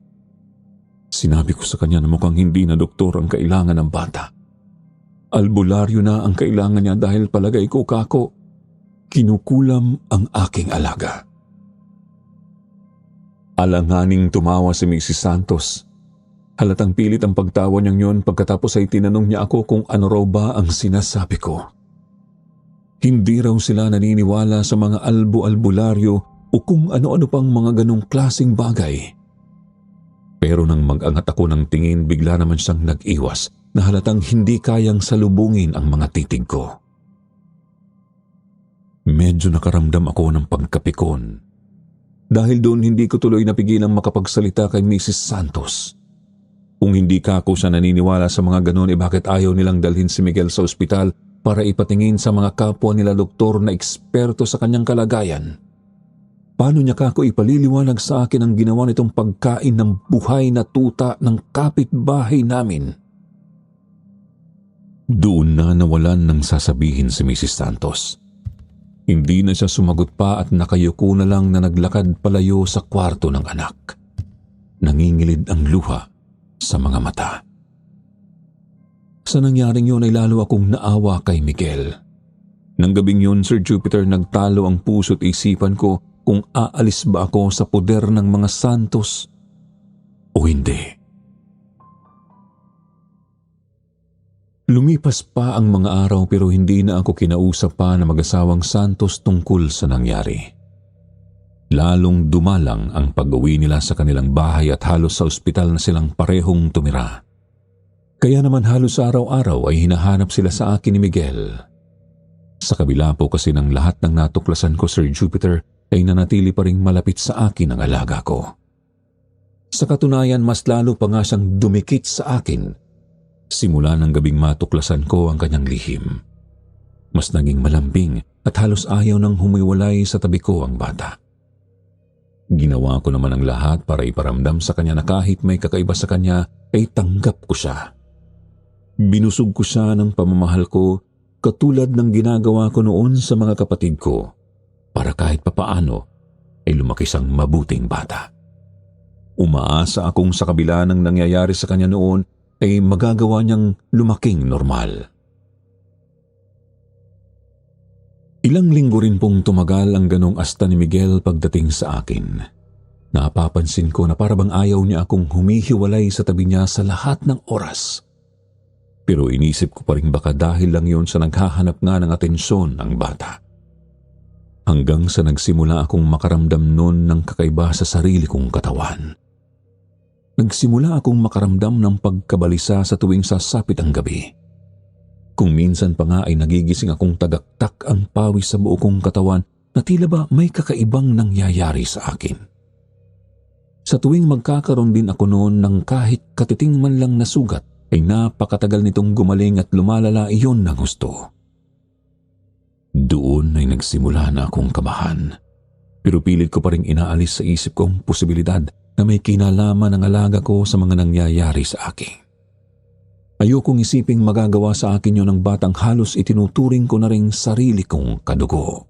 Sinabi ko sa kanya na mukhang hindi na doktor ang kailangan ng bata. Albularyo na ang kailangan niya dahil palagay ko kako, kinukulam ang aking alaga. Alanganing tumawa si Mrs. Santos. Halatang pilit ang pagtawa niyang yun pagkatapos ay tinanong niya ako kung ano raw ba ang sinasabi ko. Hindi raw sila naniniwala sa mga albu-albularyo o kung ano-ano pang mga ganong klaseng bagay. Pero nang mag-angat ako ng tingin, bigla naman siyang nag-iwas na halatang hindi kayang salubungin ang mga titig ko. Medyo nakaramdam ako ng pagkapikon. Dahil doon hindi ko tuloy napigilang makapagsalita kay Mrs. Santos. Kung hindi ka ako siya naniniwala sa mga ganon, bakit ayaw nilang dalhin si Miguel sa ospital para ipatingin sa mga kapwa nila doktor na eksperto sa kanyang kalagayan? Paano niya kako ipaliliwanag sa akin ang ginawa nitong pagkain ng buhay na tuta ng kapitbahay namin? Doon na nawalan ng sasabihin si Mrs. Santos. Hindi na siya sumagot pa at nakayuko na lang na naglakad palayo sa kwarto ng anak. Nangingilid ang luha sa mga mata. Sa nangyaring yun ay lalo akong naawa kay Miguel. Nang gabing yun, Sir Jupiter, nagtalo ang puso't isipan ko kung aalis ba ako sa poder ng mga Santos o hindi. Lumipas pa ang mga araw pero hindi na ako kinausap pa na mag-asawang Santos tungkol sa nangyari. Lalong dumalang ang pag-uwi nila sa kanilang bahay at halos sa ospital na silang parehong tumira. Kaya naman halos araw-araw ay hinahanap sila sa akin ni Miguel. Sa kabila po kasi ng lahat ng natuklasan ko, Sir Jupiter, ay nanatili pa ring malapit sa akin ang alaga ko. Sa katunayan, mas lalo pa nga siyang dumikit sa akin simula ng gabing matuklasan ko ang kanyang lihim. Mas naging malambing at halos ayaw nang humiwalay sa tabi ko ang bata. Ginawa ko naman ang lahat para iparamdam sa kanya na kahit may kakaiba sa kanya ay tanggap ko siya. Binusog ko siya ng pamamahal ko katulad ng ginagawa ko noon sa mga kapatid ko para kahit papaano ay lumaki siyang mabuting bata. Umaasa akong sa kabila ng nangyayari sa kanya noon ay magagawa niyang lumaking normal. Ilang linggo rin pong tumagal ang ganong asta ni Miguel pagdating sa akin. Napapansin ko na parabang ayaw niya akong humihiwalay sa tabi niya sa lahat ng oras. Pero inisip ko pa rin baka dahil lang yun sa naghahanap nga ng atensyon ang bata. Hanggang sa nagsimula akong makaramdam noon ng kakaiba sa sarili kong katawan. Nagsimula akong makaramdam ng pagkabalisa sa tuwing sasapit ang gabi. Kung minsan pa nga ay nagigising akong tagaktak ang pawis sa buo kong katawan na tila ba may kakaibang nangyayari sa akin. Sa tuwing magkakaroon din ako noon ng kahit katiting man lang na sugat, ay napakatagal nitong gumaling at lumalala iyon ng gusto. Doon ay nagsimula na akong kabahan. Pero pilit ko pa rin inaalis sa isip kong posibilidad na may kinalaman ang alaga ko sa mga nangyayari sa akin. Ayokong isiping magagawa sa akin yun ng batang halos itinuturing ko na ring sarili kong kadugo.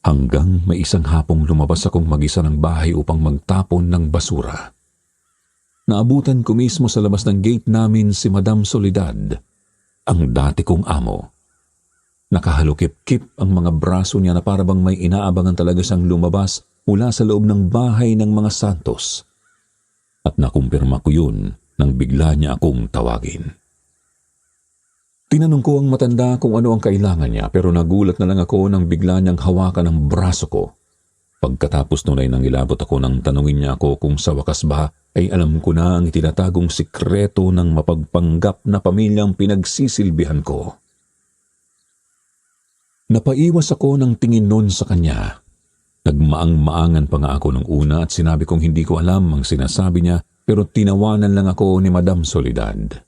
Hanggang may isang hapong lumabas akong mag-isa ng bahay upang magtapon ng basura. Naabutan ko mismo sa labas ng gate namin si Madam Soledad, ang dati kong amo. Nakahalukip-kip ang mga braso niya na parabang may inaabangan talaga siyang lumabas mula sa loob ng bahay ng mga Santos. At nakumpirma ko yun nang bigla niya akong tawagin. Tinanong ko ang matanda kung ano ang kailangan niya pero nagulat na lang ako nang bigla niyang hawakan ang braso ko. Pagkatapos nun ay nangilabot ako nang tanungin niya ako kung sa wakas ba ay alam ko na ang itinatagong sikreto ng mapagpanggap na pamilyang pinagsisilbihan ko. Napaiwas ako ng tingin nun sa kanya Nagmaang-maangan pa nga ako nung una at sinabi kong hindi ko alam ang sinasabi niya pero tinawanan lang ako ni Madam Soledad.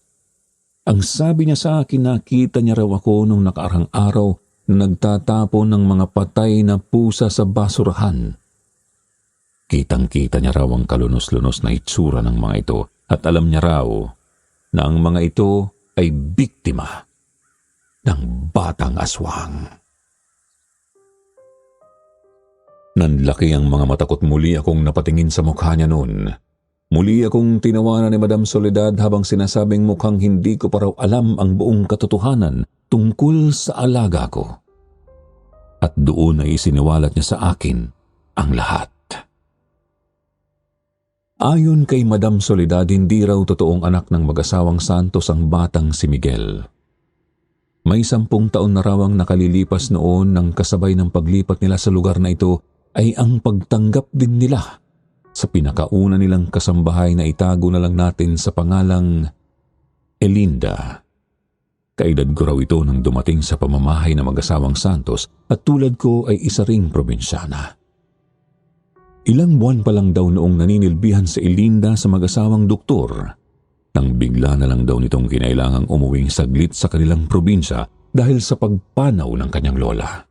Ang sabi niya sa akin, nakita niya raw ako nung nakaarang araw na nagtatapon ng mga patay na pusa sa basurahan. Kitang-kita niya raw ang kalunos-lunos na itsura ng mga ito at alam niya raw na ang mga ito ay biktima ng batang aswang. Nanlaki ang mga mata ko't muli akong napatingin sa mukha niya noon. Muli akong tinawanan ni Madam Soledad habang sinasabing mukhang hindi ko pa raw alam ang buong katotohanan tungkol sa alaga ko. At doon ay isiniwalat niya sa akin ang lahat. Ayon kay Madam Soledad, hindi raw totoong anak ng mag-asawang Santos ang batang si Miguel. May 10 taon na raw ang nakalilipas noon nang kasabay ng paglipat nila sa lugar na ito ay ang pagtanggap din nila sa pinakauna nilang kasambahay na itago na lang natin sa pangalang Elinda. Kaedad ko raw ito nang dumating sa pamamahay ng mag-asawang Santos at tulad ko ay isa ring probinsyana. Ilang buwan pa lang daw noong naninilbihan sa Elinda sa mag-asawang doktor nang bigla na lang daw nitong kinailangang umuwing saglit sa kanilang probinsya dahil sa pagpanaw ng kanyang lola.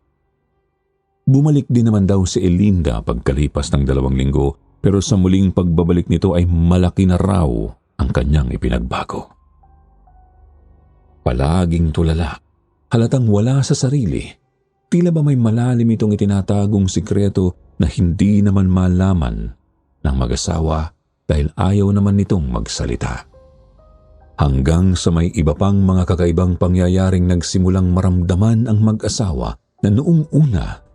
Bumalik din naman daw si Elinda pagkalipas ng 2 linggo pero sa muling pagbabalik nito ay malaki na raw ang kanyang ipinagbago. Palaging tulala, halatang wala sa sarili. Tila ba may malalim itong itinatagong sikreto na hindi naman malaman ng mag-asawa dahil ayaw naman nitong magsalita. Hanggang sa may iba pang mga kakaibang pangyayaring nagsimulang maramdaman ang mag-asawa na noong una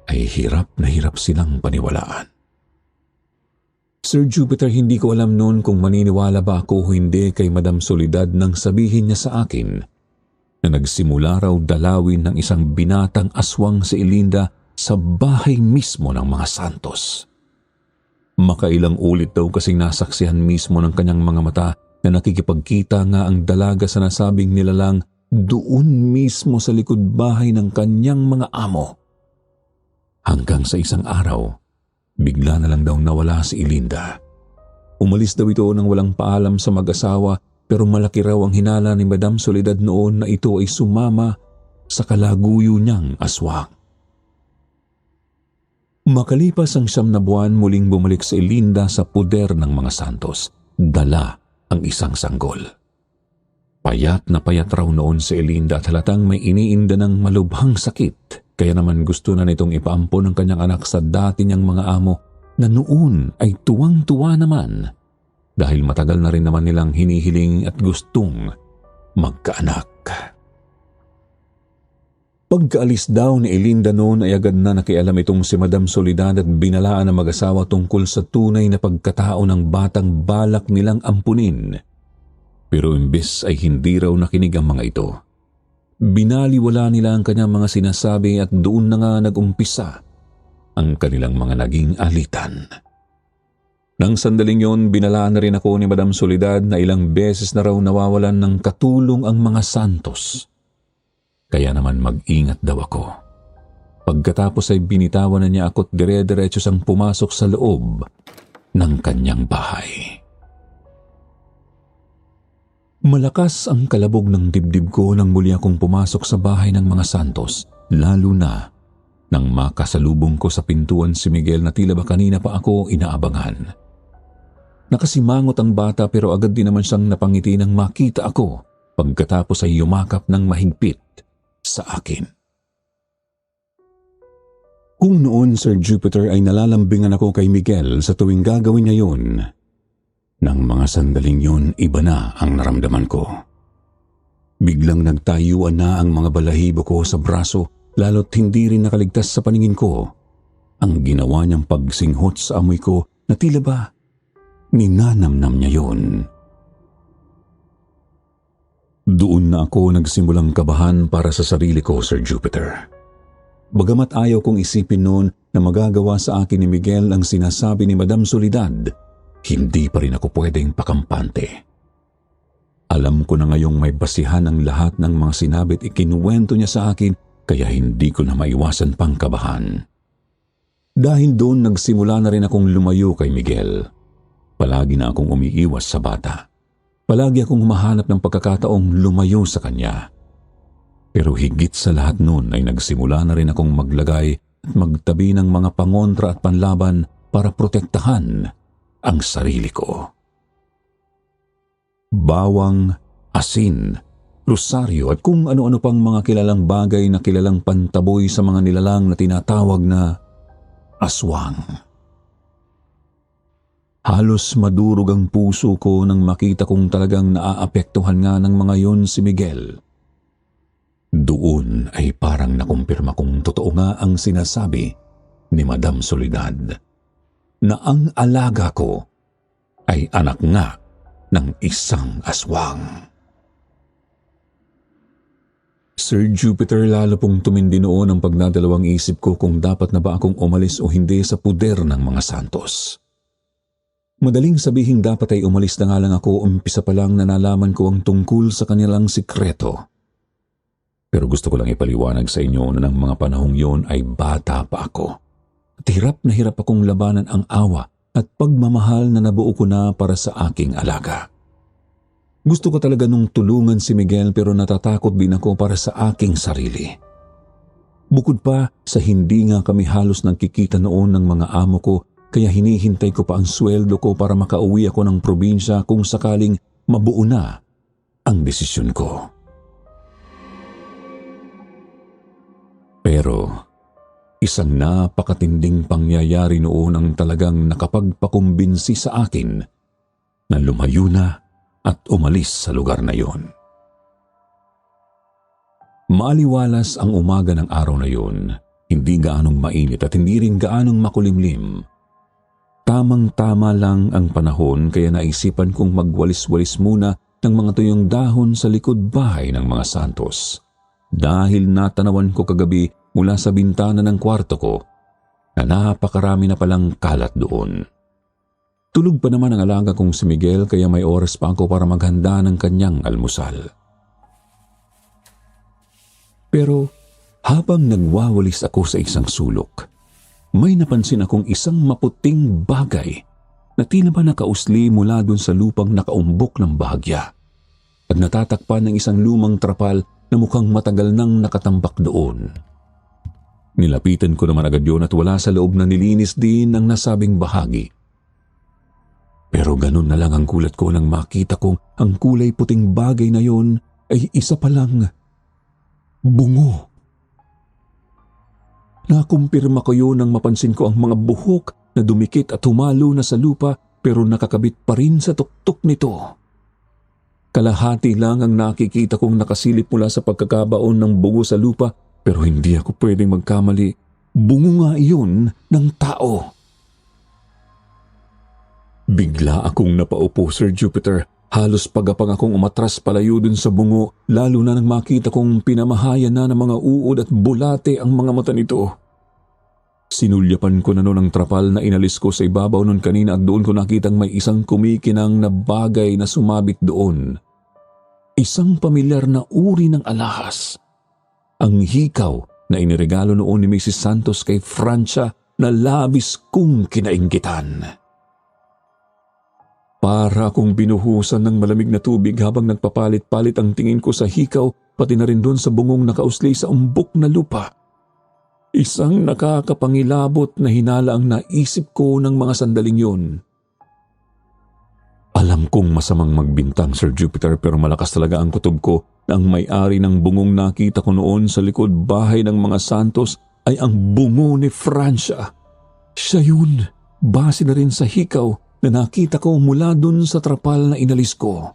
ay hirap na hirap silang paniwalaan. Sir Jupiter, hindi ko alam noon kung maniniwala ba ako o hindi kay Madam Soledad nang sabihin niya sa akin na nagsimula raw dalawin ng isang binatang aswang si Elinda sa bahay mismo ng mga Santos. Makailang ulit daw kasing nasaksihan mismo ng kanyang mga mata na nakikipagkita nga ang dalaga sa nasabing nilalang doon mismo sa likod bahay ng kanyang mga amo. Hanggang sa isang araw, bigla na lang daw nawala si Elinda. Umalis daw ito nang walang paalam sa mag-asawa pero malaki raw ang hinala ni Madam Soledad noon na ito ay sumama sa kalaguyo niyang aswang. Makalipas ang 9 na buwan, muling bumalik si Elinda sa puder ng mga Santos. Dala ang isang sanggol. Payat na payat raw noon si Elinda at halatang may iniinda ng malubhang sakit. Kaya naman gusto na nitong ipaampon ang kanyang anak sa dati niyang mga amo na noon ay tuwang-tuwa naman dahil matagal na rin naman nilang hinihiling at gustong magkaanak. Pagkaalis daw ni Elinda noon ay agad na nakialam itong si Madam Soledad at binalaan ang mag-asawa tungkol sa tunay na pagkatao ng batang balak nilang ampunin. Pero imbes ay hindi raw nakinig ang mga ito. Binaliwala nila ang kanyang mga sinasabi at doon na nga nag-umpisa ang kanilang mga naging alitan. Nang sandaling yon, binalaan na rin ako ni Madam Soledad na ilang beses na raw nawawalan ng katulong ang mga Santos. Kaya naman mag-ingat daw ako. Pagkatapos ay binitawan na niya ako't dire-diretso sang pumasok sa loob ng kanyang bahay. Malakas ang kalabog ng dibdib ko nang muli akong pumasok sa bahay ng mga Santos, lalo na nang makasalubong ko sa pintuan si Miguel na tila ba kanina pa ako inaabangan. Nakasimangot ang bata pero agad din naman siyang napangiti nang makita ako pagkatapos ay yumakap ng mahigpit sa akin. Kung noon, Sir Jupiter, ay nalalambingan ako kay Miguel sa tuwing gagawin niya yun, nang mga sandaling yun, iba na ang naramdaman ko. Biglang nagtayuan na ang mga balahibo ko sa braso, lalo't hindi rin nakaligtas sa paningin ko ang ginawa niyang pagsinghot sa amoy ko na tila ba ninanamnam niya yun. Doon na ako nagsimulang kabahan para sa sarili ko, Sir Jupiter. Bagamat ayaw kong isipin noon na magagawa sa akin ni Miguel ang sinasabi ni Madam Soledad, hindi pa rin ako pwedeng pakampante. Alam ko na ngayong may basihan ang lahat ng mga sinabi at ikinuwento niya sa akin kaya hindi ko na maiwasan pang kabahan. Dahil doon nagsimula na rin akong lumayo kay Miguel. Palagi na akong umiiwas sa bata. Palagi akong humahanap ng pagkakataong lumayo sa kanya. Pero higit sa lahat noon ay nagsimula na rin akong maglagay at magtabi ng mga pangontra at panlaban para protektahan ang sarili ko. Bawang, asin, rosaryo at kung ano-ano pang mga kilalang bagay na kilalang pantaboy sa mga nilalang na tinatawag na aswang. Halos madurog ang puso ko nang makita kong talagang naaapektuhan nga ng mga yon si Miguel. Doon ay parang nakumpirma kong totoo nga ang sinasabi ni Madam Soledad na ang alaga ko ay anak nga ng isang aswang. Sir Jupiter, lalo pong tumindi noon ang pagnadalawang isip ko kung dapat na ba akong umalis o hindi sa puder ng mga Santos. Madaling sabihin dapat ay umalis na nga lang ako, umpisa pa lang na nalaman ko ang tungkol sa kanilang sikreto. Pero gusto ko lang ipaliwanag sa inyo na ng mga panahong yon ay bata pa ako. At hirap na hirap akong labanan ang awa at pagmamahal na nabuo ko na para sa aking alaga. Gusto ko talaga nung tulungan si Miguel pero natatakot din ako para sa aking sarili. Bukod pa sa hindi nga kami halos nagkikita noon ng mga amo ko, kaya hinihintay ko pa ang sweldo ko para makauwi ako ng probinsya kung sakaling mabuo na ang desisyon ko. Pero isang napakatinding pangyayari noon ang talagang nakapagpakumbinsi sa akin na lumayo na at umalis sa lugar na yon. Maaliwalas ang umaga ng araw na yon, hindi gaanong mainit at hindi rin gaanong makulimlim. Tamang-tama lang ang panahon kaya naisipan kong magwalis-walis muna ng mga tuyong dahon sa likod bahay ng mga Santos. Dahil natanawan ko kagabi mula sa bintana ng kwarto ko na napakarami na palang kalat doon. Tulog pa naman ang alaga kong si Miguel kaya may oras pa ako para maghanda ng kanyang almusal. Pero habang nagwawalis ako sa isang sulok, may napansin akong isang maputing bagay na tila ba nakausli mula dun sa lupang nakaumbok ng bahagya at natatakpan ng isang lumang trapal na mukhang matagal nang nakatambak doon. Nilapitan ko naman agad yun at wala sa loob na nilinis din ang nasabing bahagi. Pero ganun na lang ang kulat ko nang makita kong ang kulay puting bagay na yon ay isa palang bungo. Nakumpirma ko yun nang mapansin ko ang mga buhok na dumikit at humalo na sa lupa pero nakakabit pa rin sa tuktok nito. Kalahati lang ang nakikita kong nakasilip mula sa pagkakabaon ng bungo sa lupa pero hindi ako pwedeng magkamali. Bungo nga iyon ng tao. Bigla akong napaupo, Sir Jupiter. Halos pagapang akong umatras palayo dun sa bungo, lalo na nang makita kong pinamahayan na ng mga uod at bulate ang mga mata nito. Sinulyapan ko na noon ang trapal na inalis ko sa ibabaw noon kanina at doon ko nakitang may isang kumikinang na bagay na sumabit doon. Isang pamilyar na uri ng alahas. Ang hikaw na iniregalo noon ni Mrs. Santos kay Francia na labis kong kinainggitan. Para akong binuhusan ng malamig na tubig habang nagpapalit-palit ang tingin ko sa hikaw pati na rin doon sa bungong nakausli sa umbok na lupa. Isang nakakapangilabot na hinala ang naisip ko ng mga sandaling yun. Alam kong masamang magbintang, Sir Jupiter, pero malakas talaga ang kutob ko na ang may-ari ng bungong nakita ko noon sa likod bahay ng mga Santos ay ang bungo ni Francia. Siya yun, base na rin sa hikaw na nakita ko mula dun sa trapal na inalis ko.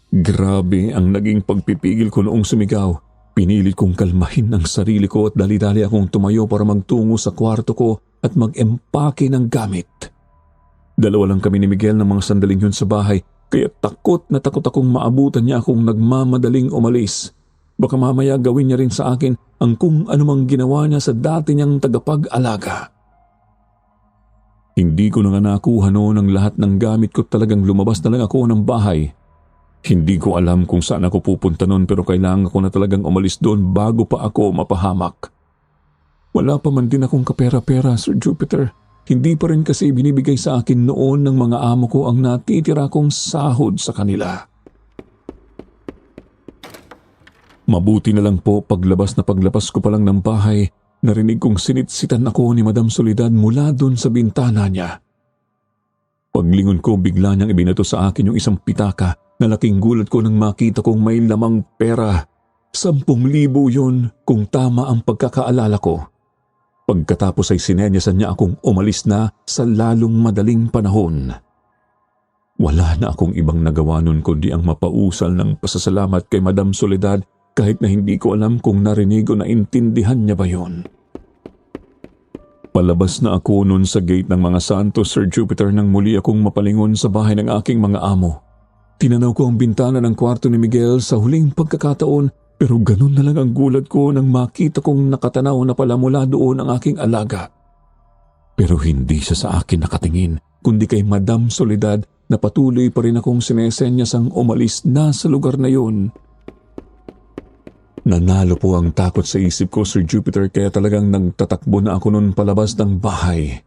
Grabe ang naging pagpipigil ko noong sumigaw. Pinilit kong kalmahin ang sarili ko at dali-dali akong tumayo para magtungo sa kwarto ko at mag-empake ng gamit. Dalawa lang kami ni Miguel ng mga sandaling yun sa bahay, kaya takot na takot akong maabutan niya akong nagmamadaling umalis. Baka mamaya gawin niya rin sa akin ang kung anumang ginawa niya sa dati niyang tagapag-alaga. Hindi ko na nga nakuha noon ang lahat ng gamit ko, talagang lumabas na lang ako ng bahay. Hindi ko alam kung saan ako pupunta noon pero kailangan ko na talagang umalis doon bago pa ako mapahamak. Wala pa man din akong kapera-pera, Sir Jupiter. Hindi pa rin kasi binibigay sa akin noon ng mga amo ko ang natitira kong sahod sa kanila. Mabuti na lang po paglabas ko pa lang ng bahay, narinig kong sinitsitan ako ni Madam Soledad mula doon sa bintana niya. Paglingon ko, bigla niyang ibinato sa akin yung isang pitaka na laking gulat ko nang makita kong may lamang pera. 10,000 yun kung tama ang pagkakaalala ko. Pagkatapos ay sinenyasan niya akong umalis na sa lalong madaling panahon. Wala na akong ibang nagawa nun kundi ang mapausal ng pasasalamat kay Madam Soledad kahit na hindi ko alam kung narinig o naintindihan niya ba yun. Palabas na ako nun sa gate ng mga Santos, Sir Jupiter, nang muli akong mapalingon sa bahay ng aking mga amo. Tinanaw ko ang bintana ng kwarto ni Miguel sa huling pagkakataon. Pero ganun na lang ang gulat ko nang makita kong nakatanaw na pala mula doon ang aking alaga. Pero hindi siya sa akin nakatingin, kundi kay Madam Soledad na patuloy pa rin akong sinesenyas ang umalis na sa lugar na yun. Nanalo po ang takot sa isip ko, Sir Jupiter, kaya talagang nagtatakbo na ako noon palabas ng bahay.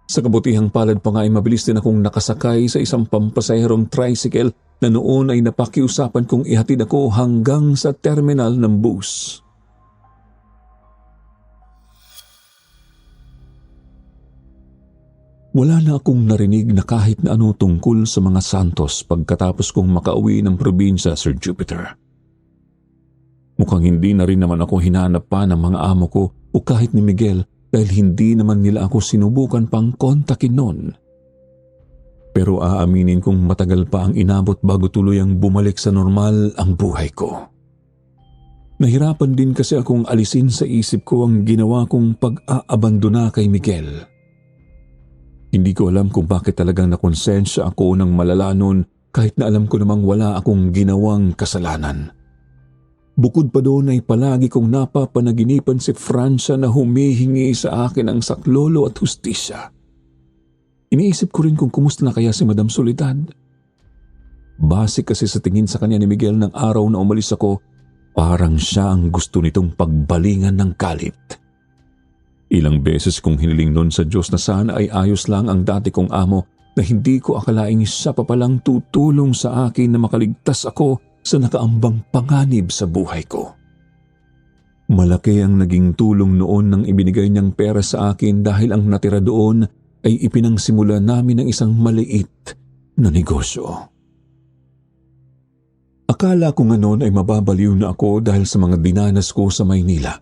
Sa kabutihang palad pa nga ay mabilis din akong nakasakay sa isang pampasaherong tricycle na noon ay napakiusapan kong ihatid ako hanggang sa terminal ng bus. Wala na akong narinig na kahit na ano tungkol sa mga Santos pagkatapos kong makauwi ng probinsya, Sir Jupiter. Mukhang hindi na rin naman ako hinanap pa ng mga amo ko o kahit ni Miguel dahil hindi naman nila ako sinubukan pang kontakin noon. Pero aaminin kong matagal pa ang inabot bago tuluyang bumalik sa normal ang buhay ko. Nahirapan din kasi akong alisin sa isip ko ang ginawa kong pag-aabandona kay Miguel. Hindi ko alam kung bakit talagang nakonsensya ako ng malala noon kahit na alam ko namang wala akong ginawang kasalanan. Bukod pa doon ay palagi kong napapanaginipan si Francia na humihingi sa akin ng saklolo at hustisya. Iniisip ko rin kung kumusta na kaya si Madam Soledad. Base kasi sa tingin sa kanya ni Miguel ng araw na umalis ako, parang siya ang gusto nitong pagbalingan ng galit. Ilang beses kong hiniling noon sa Diyos na sana ay ayos lang ang dati kong amo na hindi ko akalaing siya pa palang tutulong sa akin na makaligtas ako sa nakaambang panganib sa buhay ko. Malaki ang naging tulong noon nang ibinigay niyang pera sa akin dahil ang natira doon ay ipinangsimula namin ng isang maliit na negosyo. Akala ko nga noon ay mababaliw na ako dahil sa mga dinanas ko sa Maynila.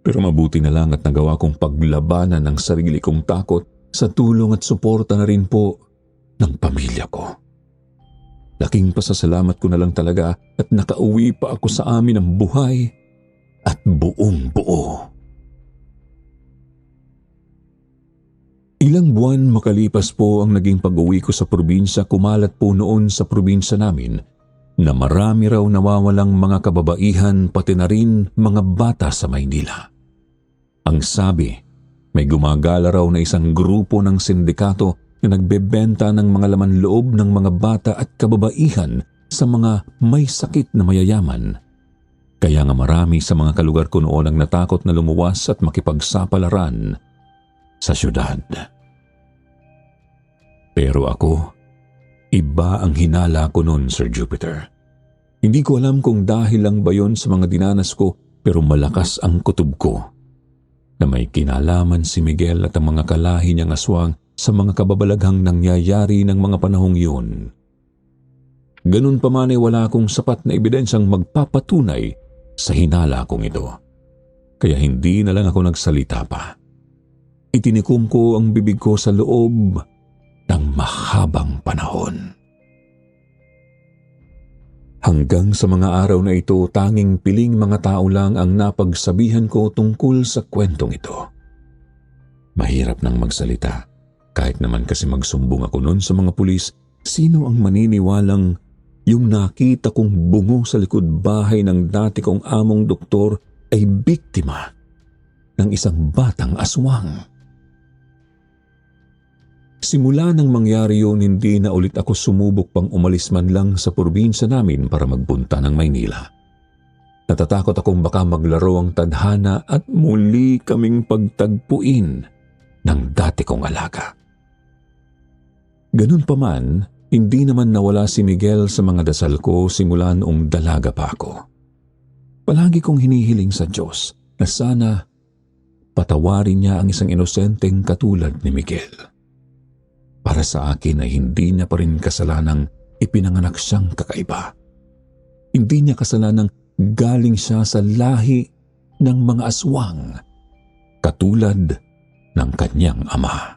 Pero mabuti na lang at nagawa kong paglabanan ng sarili kong takot sa tulong at suporta na rin po ng pamilya ko. Laking pasasalamat ko na lang talaga at nakauwi pa ako sa amin ng buhay at buong buo. Ilang buwan makalipas po ang naging pag-uwi ko sa probinsya, kumalat po noon sa probinsya namin na marami raw nawawalang mga kababaihan pati na rin mga bata sa Maynila. Ang sabi, may gumagala raw na isang grupo ng sindikato na nagbebenta ng mga laman loob ng mga bata at kababaihan sa mga may sakit na mayayaman. Kaya nga marami sa mga kalugar ko noon ang natakot na lumuwas at makipagsapalaran sa syudad. Pero ako, iba ang hinala ko noon, Sir Jupiter. Hindi ko alam kung dahil lang ba yon sa mga dinanas ko, pero malakas ang kutob ko na may kinalaman si Miguel at ang mga kalahi niyang aswang sa mga kababalaghang nangyayari ng mga panahong yun. Ganun pa man ay wala akong sapat na ebidensyang magpapatunay sa hinala kong ito. Kaya hindi na lang ako nagsalita pa. Itinikom ko ang bibig ko sa loob ng mahabang panahon. Hanggang sa mga araw na ito, tanging piling mga tao lang ang napagsabihan ko tungkol sa kwentong ito. Mahirap nang magsalita. Kahit naman kasi magsumbong ako noon sa mga pulis, sino ang maniniwalang yung nakita kong bungo sa likod bahay ng dati kong among doktor ay biktima ng isang batang aswang? Simula nang mangyari yun, hindi na ulit ako sumubok pang umalis man lang sa probinsya namin para magpunta ng Maynila. Natatakot akong baka maglaro ang tadhana at muli kaming pagtagpuin ng dati kong alaga. Ganun pa man, hindi naman nawala si Miguel sa mga dasal ko simula noong dalaga pa ako. Palagi kong hinihiling sa Diyos na sana patawarin niya ang isang inosenteng katulad ni Miguel. Para sa akin ay hindi niya pa rin kasalanang ipinanganak siyang kakaiba. Hindi niya kasalanang galing siya sa lahi ng mga aswang katulad ng kanyang ama.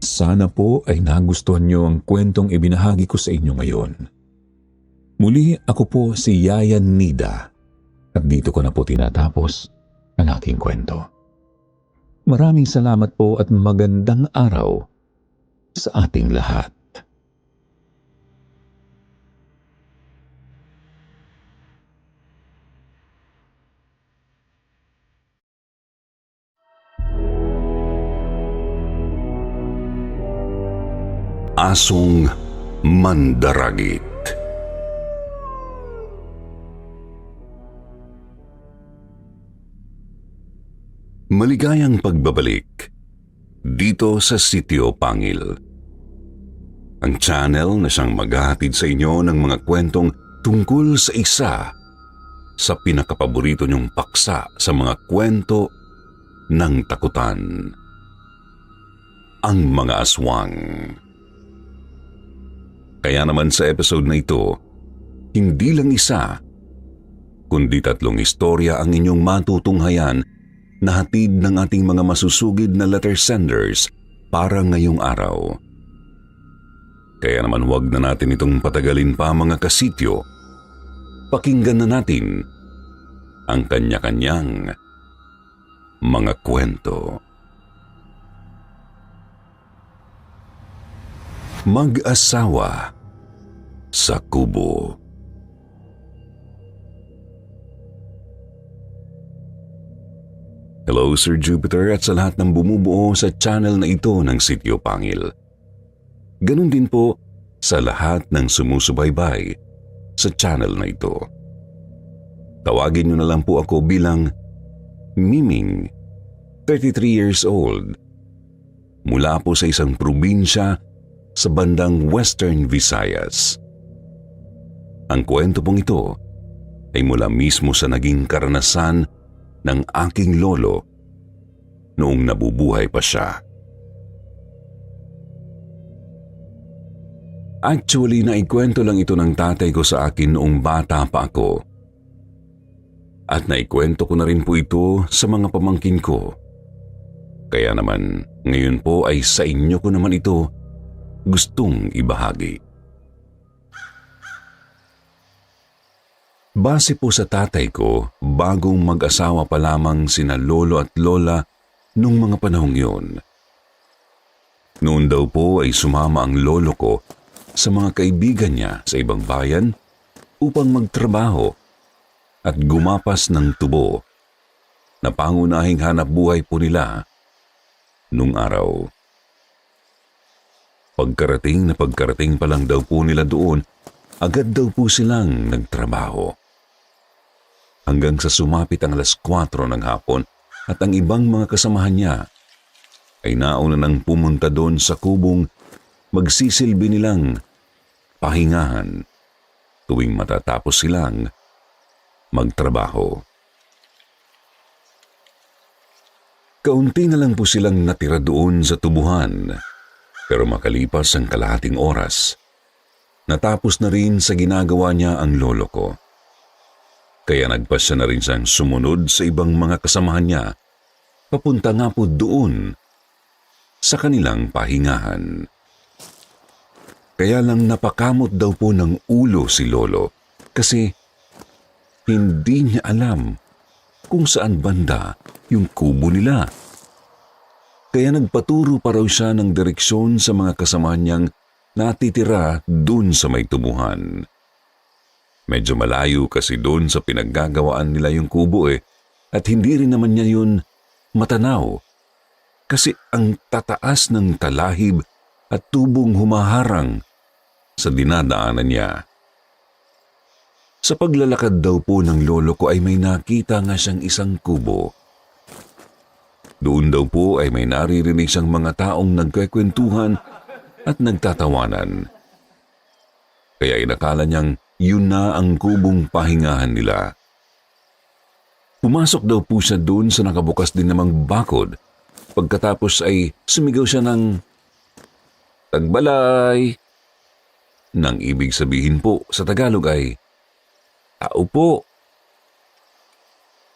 Sana po ay nagustuhan niyo ang kwentong ibinahagi ko sa inyo ngayon. Muli ako po si Yaya Nida at dito ko na po tinatapos ang aking kwento. Maraming salamat po at magandang araw sa ating lahat. Asong Mandaragit. Maligayang pagbabalik dito sa Sitio Pangil. Ang channel na siyang maghahatid sa inyo ng mga kwentong tungkol sa isa sa pinakapaborito niyong paksa sa mga kwento ng takutan. Ang mga aswang. Kaya naman sa episode na ito, hindi lang isa, kundi 3 istorya ang inyong matutunghayan na hatid ng ating mga masusugid na letter senders para ngayong araw. Kaya naman wag na natin itong patagalin pa mga kasityo. Pakinggan na natin ang kanya-kanyang mga kwento. Mag-asawa sa kubo. Hello Sir Jupiter at sa lahat ng bumubuo sa channel na ito ng Sitio Pangil. Ganun din po sa lahat ng sumusubaybay sa channel na ito. Tawagin niyo na lang po ako bilang Miming, 33 years old. Mula po sa isang probinsya sa bandang Western Visayas. Ang kwento pong ito ay mula mismo sa naging karanasan ng aking lolo noong nabubuhay pa siya. Actually, naikwento lang ito ng tatay ko sa akin noong bata pa ako. At naikwento ko na rin po ito sa mga pamangkin ko. Kaya naman, ngayon po ay sa inyo ko naman ito gustong ibahagi. Base po sa tatay ko, bagong mag-asawa pa lamang sina lolo at lola nung mga panahong yun. Noon daw po ay sumama ang lolo ko sa mga kaibigan niya sa ibang bayan upang magtrabaho at gumapas ng tubo na pangunahing hanap buhay po nila nung araw. Pagkarating pa lang daw po nila doon, agad daw po silang nagtrabaho. Hanggang sa sumapit ang 4:00 ng hapon at ang ibang mga kasamahan niya ay nauna nang pumunta doon sa kubong magsisilbi nilang pahingahan tuwing matatapos silang magtrabaho. Kaunti na lang po silang natira doon sa tubuhan. Pero makalipas ang kalahating oras, natapos na rin sa ginagawa niya ang lolo ko. Kaya nagpasya na rin siyang sumunod sa ibang mga kasamahan niya, papunta nga po doon sa kanilang pahingahan. Kaya lang napakamot daw po ng ulo si lolo kasi hindi niya alam kung saan banda yung kubo nila. Kaya nagpaturo pa raw siya ng direksyon sa mga kasamahan niyang natitira dun sa may tubuhan. Medyo malayo kasi dun sa pinaggagawaan nila yung kubo at hindi rin naman niya yun matanaw kasi ang tataas ng talahib at tubong humaharang sa dinadaanan niya. Sa paglalakad daw po ng lolo ko ay may nakita nga siyang isang kubo. Doon daw po ay may naririnig siyang mga taong nagkwekwentuhan at nagtatawanan. Kaya inakala niyang yun na ang kubong pahingahan nila. Pumasok daw po siya doon sa nakabukas din namang bakod. Pagkatapos ay sumigaw siya ng "Tagbalay!" Nang ibig sabihin po sa Tagalog ay "Tao po."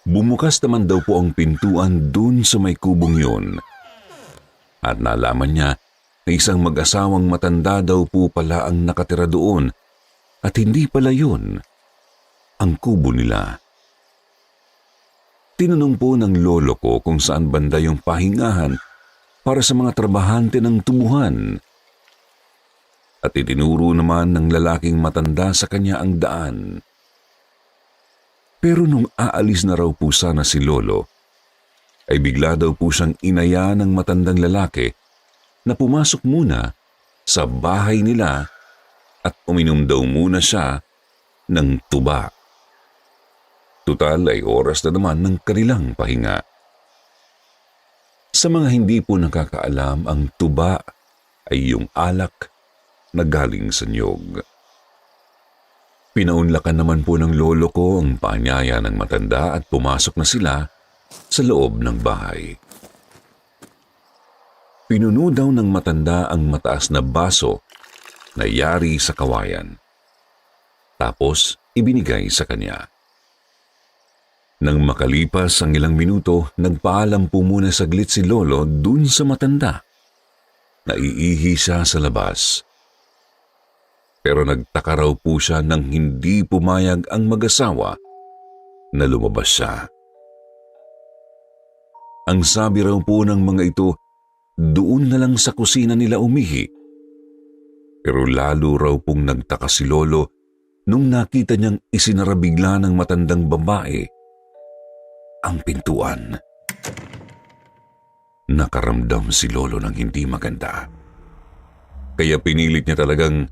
Bumukas naman daw po ang pintuan dun sa may kubong yun. At nalaman niya na isang mag-asawang matanda daw po pala ang nakatira doon at hindi pala yun ang kubo nila. Tinanong po ng lolo ko kung saan banda yung pahingahan para sa mga trabahante ng tubuhan. At itinuro naman ng lalaking matanda sa kanya ang daan. Pero nung aalis na raw po sana si lolo, ay bigla daw po siyang inaya ng matandang lalaki na pumasok muna sa bahay nila at uminom daw muna siya ng tuba. Tutal ay oras na naman ng kanilang pahinga. Sa mga hindi po nakakaalam, ang tuba ay yung alak na galing sa niyog. Pinaunlakan naman po ng lolo ko ang paanyaya ng matanda at pumasok na sila sa loob ng bahay. Pinuno daw ng matanda ang mataas na baso na yari sa kawayan. Tapos ibinigay sa kanya. Nang makalipas ang ilang minuto, nagpaalam po muna saglit si lolo dun sa matanda. Naiihi siya sa labas. Pero nagtaka raw po siya nang hindi pumayag ang mag-asawa na lumabas siya. Ang sabi raw po ng mga ito, doon na lang sa kusina nila umihi. Pero lalo raw pong nagtaka si lolo nung nakita niyang isinara bigla ng matandang babae ang pintuan. Nakaramdam si lolo ng hindi maganda. Kaya pinilit niya talagang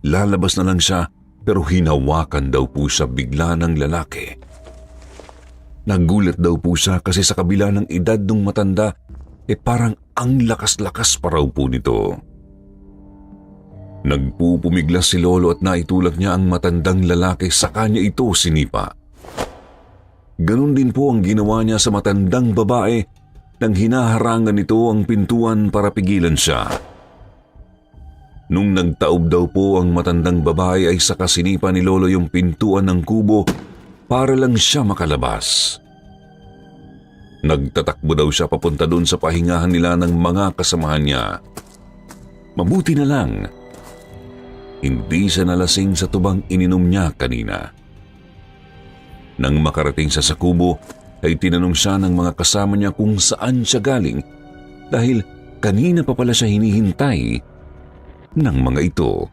lalabas na lang siya, pero hinawakan daw po siya bigla ng lalaki. Nagulat daw po siya kasi sa kabila ng edad ng matanda, parang ang lakas-lakas pa raw po nito. Nagpupumiglas si lolo at naitulak niya ang matandang lalaki sa kanya ito sinipa. Ganon din po ang ginawa niya sa matandang babae nang hinaharangan nito ang pintuan para pigilan siya. Nung nagtaob daw po ang matandang babae ay saka sinipa ni lolo yung pintuan ng kubo para lang siya makalabas. Nagtatakbo daw siya papunta doon sa pahingahan nila ng mga kasamahan niya. Mabuti na lang, hindi siya nalasing sa tubang ininom niya kanina. Nang makarating siya sa kubo, ay tinanong siya ng mga kasama niya kung saan siya galing dahil kanina pa pala siya hinihintay ng mga ito.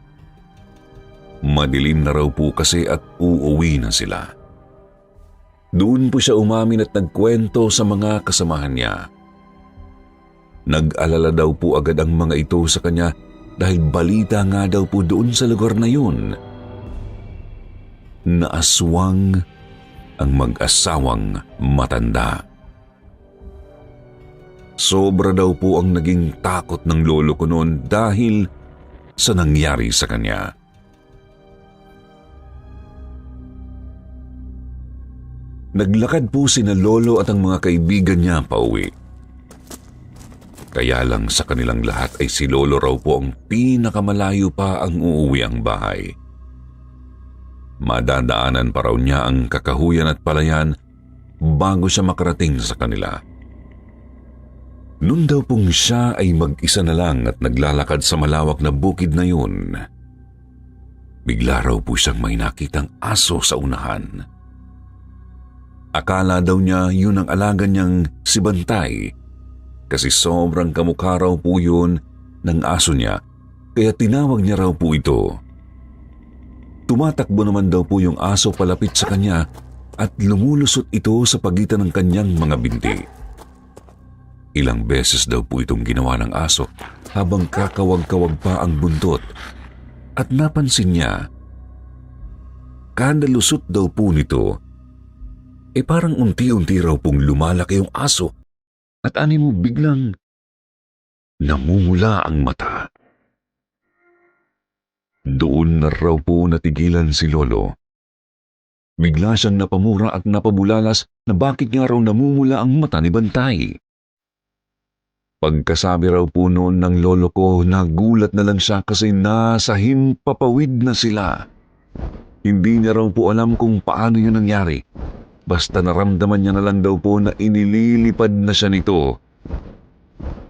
Madilim na raw po kasi at uuwi na sila. Doon po siya umamin at nagkwento sa mga kasamahan niya. Nag-alala daw po agad ang mga ito sa kanya dahil balita nga daw po doon sa lugar na yun na aswang ang mag-asawang matanda. Sobra daw po ang naging takot ng lolo ko noon dahil sa nangyari sa kanya. Naglakad po sina lolo at ang mga kaibigan niya pauwi. Kaya lang sa kanilang lahat ay si lolo raw po ang pinakamalayo pa ang uuwi ang bahay. Madadaanan pa raw niya ang kakahuyan at palayan bago siya makarating sa kanila. Noon daw pong siya ay mag-isa na lang at naglalakad sa malawak na bukid na yun, bigla raw po siyang may nakitang aso sa unahan. Akala daw niya yun ang alaga niyang si Bantay kasi sobrang kamukha raw po yun ng aso niya kaya tinawag niya raw po ito. Tumatakbo naman daw po yung aso palapit sa kanya at lumulusot ito sa pagitan ng kanyang mga binti. Ilang beses daw po itong ginawa ng aso habang kakawag-kawag pa ang buntot at napansin niya kada lusot daw po nito, parang unti-unti raw pong lumalaki yung aso at animo biglang namumula ang mata. Doon na raw po natigilan si Lolo. Bigla siyang napamura at napabulalas na bakit nga raw namumula ang mata ni Bantay. Pagkasabi raw po noon ng lolo ko, nagulat na lang siya kasi nasa himpapawid na sila. Hindi niya raw po alam kung paano yun nangyari. Basta naramdaman niya na lang daw po na inililipad na siya nito.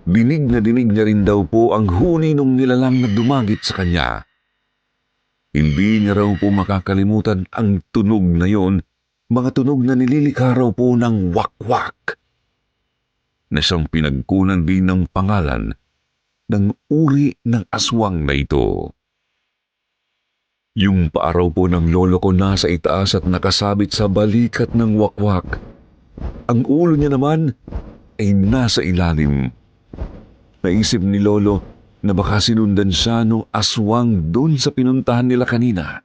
Dinig na dinig niya rin daw po ang huni nung nilalang na dumagit sa kanya. Hindi niya raw po makakalimutan ang tunog na yon, mga tunog na nililikha raw po ng wakwak, na siyang pinagkunan din ng pangalan ng uri ng aswang na ito. Yung paaraw po ng lolo ko nasa itaas at nakasabit sa balikat ng wakwak. Ang ulo niya naman ay nasa ilalim. Naisip ni lolo na baka sinundan siya ng aswang doon sa pinuntahan nila kanina.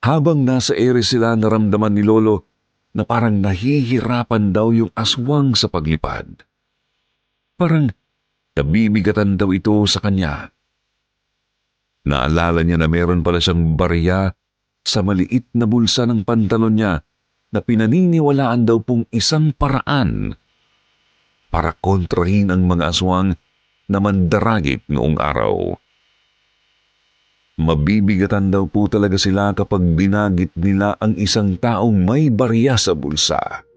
Habang nasa ere sila, naramdaman ni lolo na parang nahihirapan daw yung aswang sa paglipad. Parang nabibigatan daw ito sa kanya. Naalala niya na meron pala siyang barya sa maliit na bulsa ng pantalon niya na pinaniniwalaan daw pong isang paraan para kontrahin ang mga aswang na mandaragit noong araw. Mabibigatan daw po talaga sila kapag binagit nila ang isang taong may barya sa bulsa.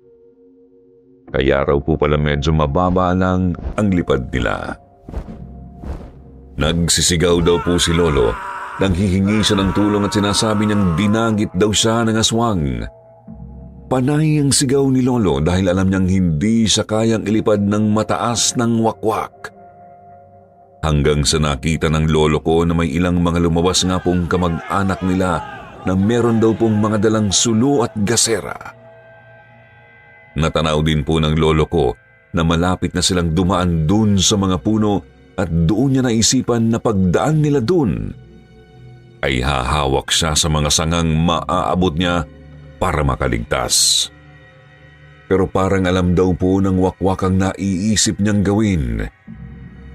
Kaya raw po pala medyo mababa lang ang lipad nila. Nagsisigaw daw po si Lolo nang hihingi siya ng tulong at sinasabi niyang dinagit daw siya ng aswang. Panay ang sigaw ni Lolo dahil alam niyang hindi siya kayang ilipad ng mataas ng wakwak. Hanggang sa nakita ng lolo ko na may ilang mga lumabas nga pong kamag-anak nila na meron daw pong mga dalang sulo at gasera. Natanaw din po ng lolo ko na malapit na silang dumaan dun sa mga puno at doon niya naisipan na pagdaan nila dun ay hahawak siya sa mga sangang maaabot niya para makaligtas. Pero parang alam daw po ng wakwak ang naiisip niyang gawin.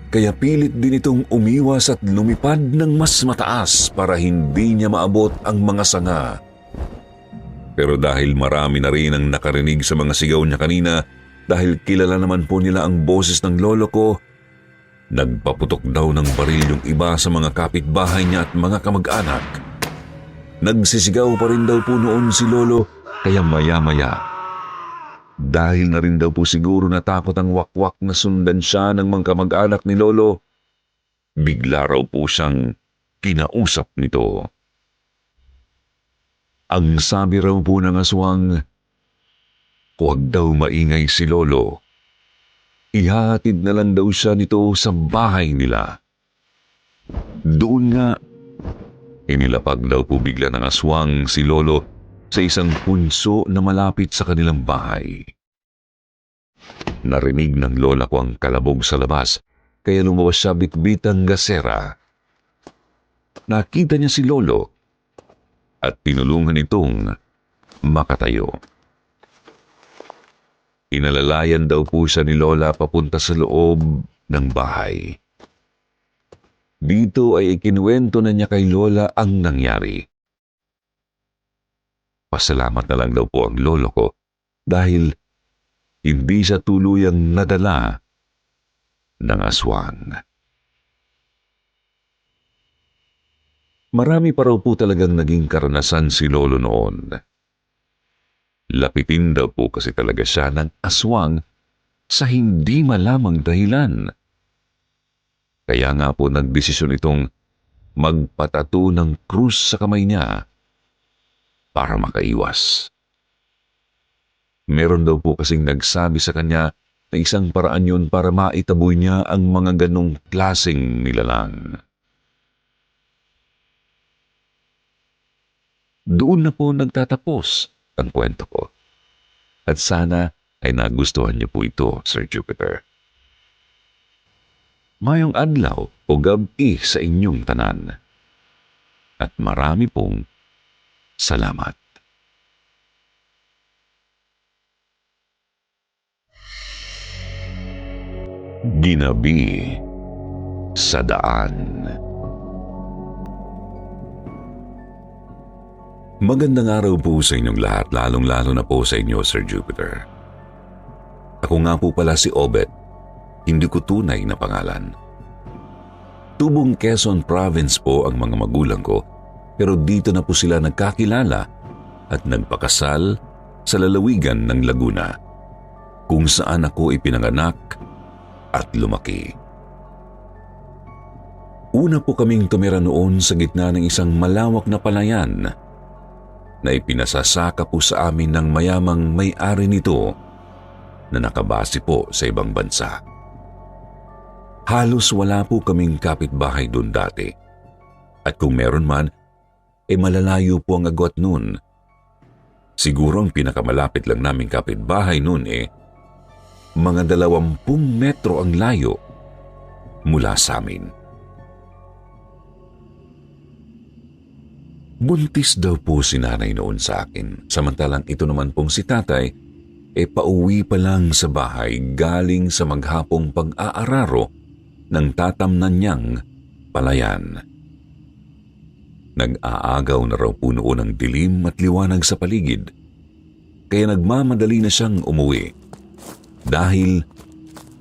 Kaya pilit din itong umiwas at lumipad ng mas mataas para hindi niya maabot ang mga sanga. Pero dahil marami na rin ang nakarinig sa mga sigaw niya kanina, dahil kilala naman po nila ang boses ng lolo ko, nagpaputok daw ng baril yung iba sa mga kapitbahay niya at mga kamag-anak. Nagsisigaw pa rin daw po noon si lolo, kaya maya-maya, dahil na rin daw po siguro natakot ang wakwak na sundan siya ng mga kamag-anak ni lolo, bigla raw po siyang kinausap nito. Ang sabi raw po ng aswang, huwag daw maingay si lolo. Ihahatid na lang daw siya nito sa bahay nila. Doon nga, inilapag daw po bigla ng aswang si lolo sa isang punso na malapit sa kanilang bahay. Narinig ng lola ko ang kalabog sa labas, kaya lumabas siya bitbitang gasera. Nakita niya si lolo at tinulungan itong makatayo. Inalalayan daw po siya ni lola papunta sa loob ng bahay. Dito ay ikinuwento na niya kay lola ang nangyari. Pasalamat na lang daw po ang lolo ko dahil hindi siya tuluyang nadala ng aswang. Marami pa raw po talagang naging karanasan si lolo noon. Lapitin daw po kasi talaga siya ng aswang sa hindi malamang dahilan. Kaya nga po nagdesisyon itong magpatato ng krus sa kamay niya para makaiwas. Meron daw po kasing nagsabi sa kanya na isang paraan yun para maitaboy niya ang mga ganong klaseng nilalang. Doon na po nagtatapos ang kwento ko. At sana ay nagustuhan niyo po ito, Sir Jupiter. Mayong adlaw o gabi sa inyong tanan. At marami pong Salamat. Ginabi sa daan. Magandang araw po sa inyong lahat, lalong-lalo na po sa inyo, Sir Jupiter. Ako nga po pala si Obet, hindi ko tunay na pangalan. Tubong Quezon Province po ang mga magulang ko, pero dito na po sila nagkakilala at nagpakasal sa lalawigan ng Laguna, kung saan ako ipinanganak at lumaki. Una po kaming tumira noon sa gitna ng isang malawak na palayan na ipinasasaka po sa amin ng mayamang may-ari nito na nakabase po sa ibang bansa. Halos wala po kaming kapitbahay doon dati. At kung meron man, malalayo po ang agwat noon. Siguro ang pinakamalapit lang naming kapitbahay noon mga 20 metro ang layo mula sa amin. Buntis daw po si nanay noon sa akin, samantalang ito naman pong si tatay, pauwi pa lang sa bahay galing sa maghapong pag-aararo ng tatamnan niyang palayan. Nag-aagaw na raw po noon ang dilim at liwanag sa paligid, kaya nagmamadali na siyang umuwi dahil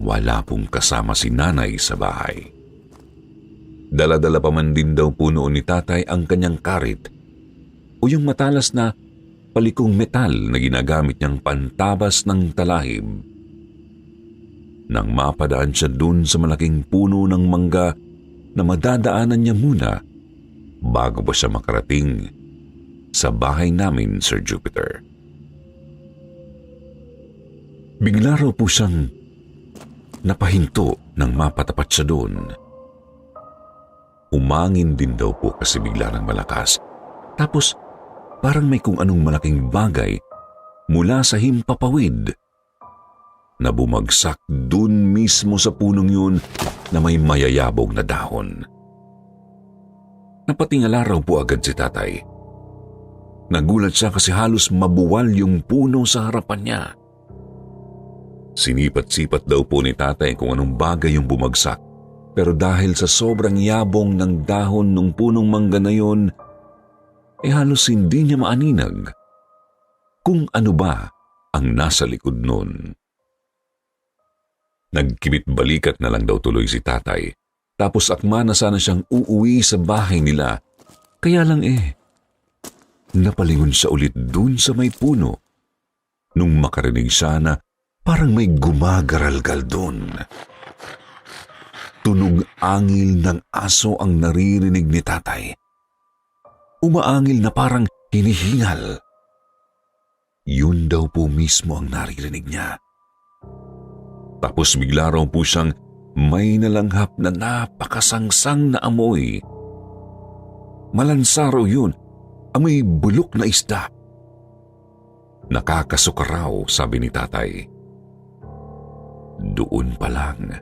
wala pong kasama si nanay sa bahay. Dala-dala pa man din daw po noon ni tatay ang kanyang karit o yung matalas na palikong metal na ginagamit niyang pantabas ng talahib. Nang mapadaan siya dun sa malaking puno ng mangga na madadaanan niya muna bago pa siya makarating sa bahay namin, Sir Jupiter. Bigla raw po siyang napahinto nang mapatapat siya doon. Umangin din daw po kasi bigla ng malakas. Tapos parang may kung anong malaking bagay mula sa himpapawid na bumagsak dun mismo sa punong yun na may mayayabong na dahon. Napatingala raw po agad si tatay. Nagulat siya kasi halos mabuwal yung puno sa harapan niya. Sinipat-sipat daw po ni tatay kung anong bagay yung bumagsak. Pero dahil sa sobrang yabong ng dahon ng punong mangga na yun, halos hindi niya maaninag kung ano ba ang nasa likod nun. Nagkibit balikat na lang daw tuloy si tatay. Tapos akma na sana siyang uuwi sa bahay nila. Kaya lang napalingon siya ulit dun sa may puno nung makarinig siya na parang may gumagaralgal dun. Tunog angil ng aso ang naririnig ni tatay. Umaangil na parang hinihingal. Yun daw po mismo ang naririnig niya. Tapos bigla raw po siyang may nalanghap na napakasangsang na amoy. Malansa raw yun, amoy bulok na isda. Nakakasuka raw, sabi ni tatay. Doon pa lang,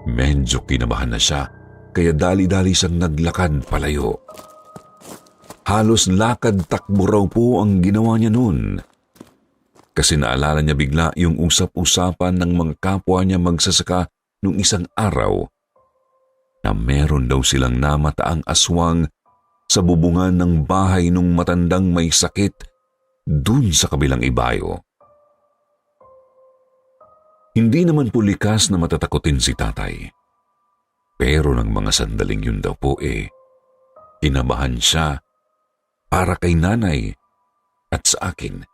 medyo kinabahan na siya, kaya dali-dali siyang naglakad palayo. Halos lakad-takbo raw po ang ginawa niya noon. Kasi naalala niya bigla yung usap-usapan ng mga kapwa niya magsasaka nung isang araw na meron daw silang namataang aswang sa bubungan ng bahay nung matandang may sakit dun sa kabilang ibayo. Hindi naman po likas na matatakotin si tatay. Pero ng mga sandaling yun daw po kinabahan siya para kay nanay at sa akin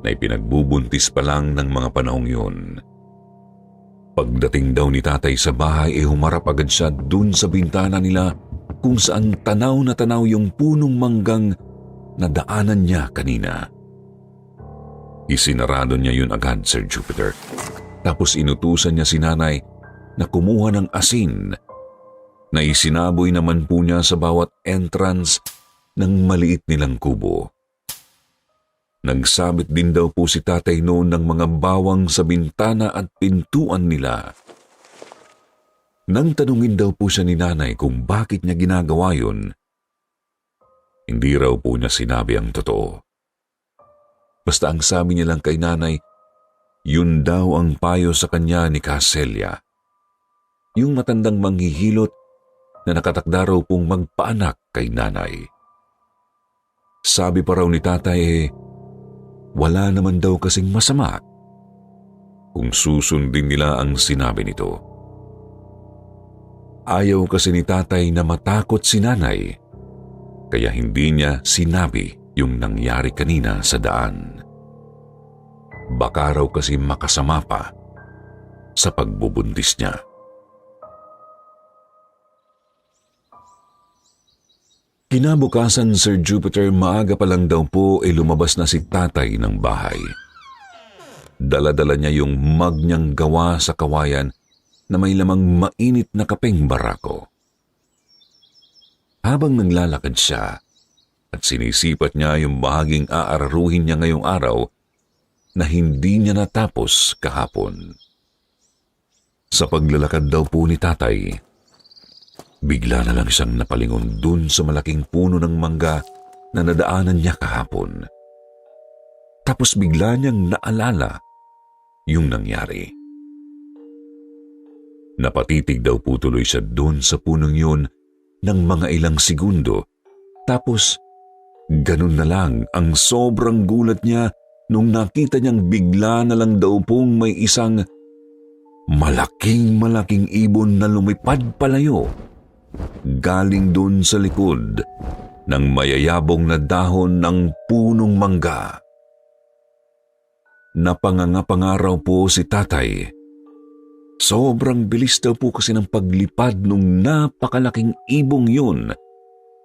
na ipinagbubuntis pa lang ng mga panahong yun. Pagdating daw ni tatay sa bahay humarap agad siya dun sa bintana nila kung saan tanaw na tanaw yung punong manggang na daanan niya kanina. Isinarado niya yun agad, Sir Jupiter. Tapos inutusan niya si nanay na kumuha ng asin na isinaboy naman po niya sa bawat entrance ng maliit nilang kubo. Nagsabit din daw po si tatay noon ng mga bawang sa bintana at pintuan nila. Nang tanungin daw po siya ni nanay kung bakit niya ginagawa yun, Hindi raw po niya sinabi ang totoo. Basta ang sabi niya lang kay nanay, yun daw ang payo sa kanya ni Caselia. Yung matandang manghihilot na nakatakda raw pong magpaanak kay nanay. Sabi pa raw ni tatay wala naman daw kasing masama kung susundin nila ang sinabi nito. Ayaw kasi ni tatay na matakot si nanay, kaya hindi niya sinabi yung nangyari kanina sa daan. Baka raw kasi makasama pa sa pagbubuntis niya. Kinabukasan, Sir Jupiter, maaga pa lang daw po lumabas na si tatay ng bahay. Dala-dala niya yung mug niyang gawa sa kawayan na may lamang mainit na kapeng barako. Habang naglalakad siya at sinisipat niya yung bahaging aararuhin niya ngayong araw na hindi niya natapos kahapon. Sa paglalakad daw po ni tatay, bigla na lang siyang napalingon dun sa malaking puno ng mangga na nadaanan niya kahapon. Tapos bigla niyang naalala yung nangyari. Napatitig daw po tuloy siya dun sa punong yun ng mga ilang segundo. Tapos ganun na lang ang sobrang gulat niya nung nakita niyang bigla na lang daw pong may isang malaking ibon na lumipad palayo galing dun sa likod ng mayayabong na dahon ng punong mangga. Napangangapangaraw po si tatay. Sobrang bilis daw po kasi ng paglipad nung napakalaking ibong yun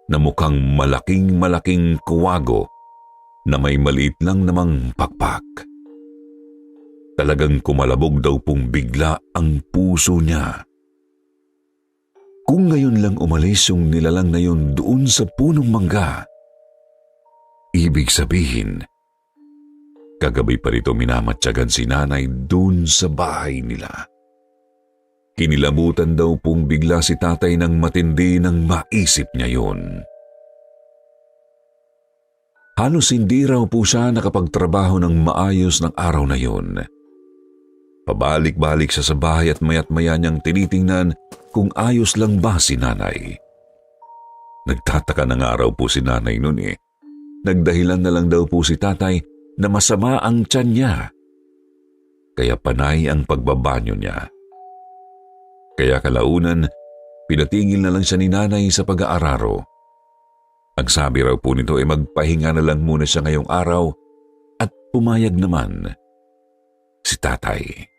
na mukhang malaking kuwago na may maliit lang namang pakpak. Talagang kumalabog daw pong bigla ang puso niya. Kung ngayon lang umalis yung nilalang na yun doon sa punong mangga, ibig sabihin, kagabi pa rito minamatyagan si nanay doon sa bahay nila. Kinilabutan daw pong bigla si tatay ng matindi nang maisip niya yun. Halos hindi raw po siya nakapagtrabaho ng maayos ng araw na yun. Pabalik-balik siya sa bahay at mayat maya niyang tinitingnan kung ayos lang ba si nanay. Nagtataka na nga raw po si nanay nun Nagdahilan na lang daw po si tatay na masama ang tiyan niya. Kaya panay ang pagbabanyo niya. Kaya kalaunan, pinatigil na lang siya ni nanay sa pag-aararo. Ang sabi raw po nito ay magpahinga na lang muna siya ngayong araw at pumayag naman si tatay.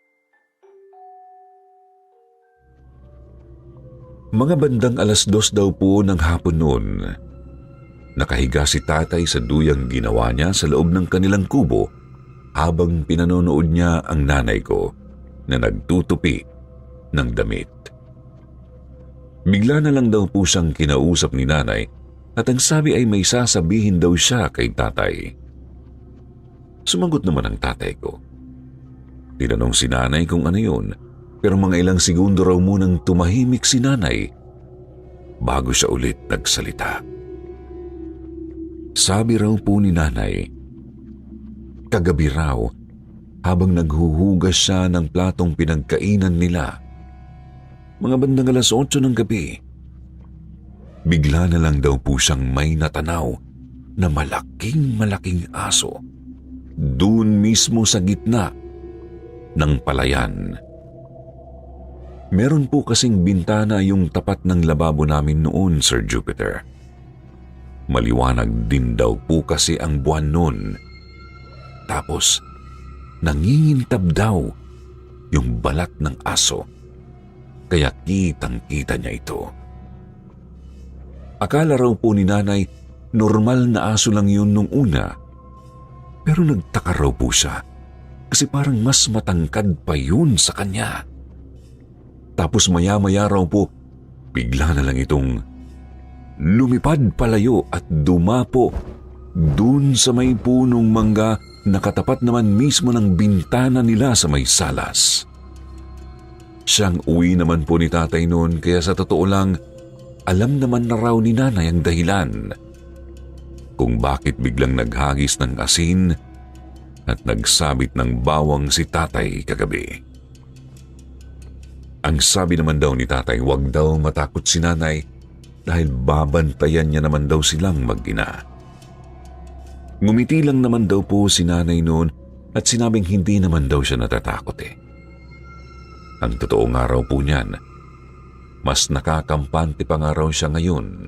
Mga bandang 2:00 daw po ng hapon noon, nakahiga si tatay sa duyang ginawa niya sa loob ng kanilang kubo habang pinanonood niya ang nanay ko na nagtutupi ng damit. Bigla na lang daw po siyang kinausap ni nanay at ang sabi ay may sasabihin daw siya kay tatay. Sumagot naman ang tatay ko. Tinanong si nanay kung ano yun, pero mga ilang segundo raw munang tumahimik si nanay bago siya ulit nagsalita. Sabi raw po ni nanay, kagabi raw habang naghuhugas siya ng platong pinagkainan nila, mga bandang 8:00 ng gabi, bigla na lang daw po siyang may natanaw na malaking aso doon mismo sa gitna ng palayan. Meron po kasing bintana yung tapat ng lababo namin noon, Sir Jupiter. Maliwanag din daw po kasi ang buwan noon. Tapos, nangingintab daw yung balat ng aso. Kaya kitang-kita niya ito. Akala raw po ni nanay, normal na aso lang yun nung una. Pero nagtaka raw po siya kasi parang mas matangkad pa yun sa kanya. Tapos maya-maya raw po, bigla na lang itong lumipad palayo at dumapo dun sa may punong mangga na katapat naman mismo ng bintana nila sa may salas. Siyang uwi naman po ni tatay noon kaya sa totoo lang, alam naman na raw ni nanay ang dahilan. kung bakit biglang naghagis ng asin at nagsabit ng bawang si tatay kagabi. Ang sabi naman daw ni tatay, huwag daw matakot si nanay dahil babantayan niya naman daw silang mag-ina. Ngumiti lang naman daw po si nanay noon at sinabing hindi naman daw siya natatakot eh. Ang totoo nga raw po niyan, mas nakakampante pa nga raw siya ngayon.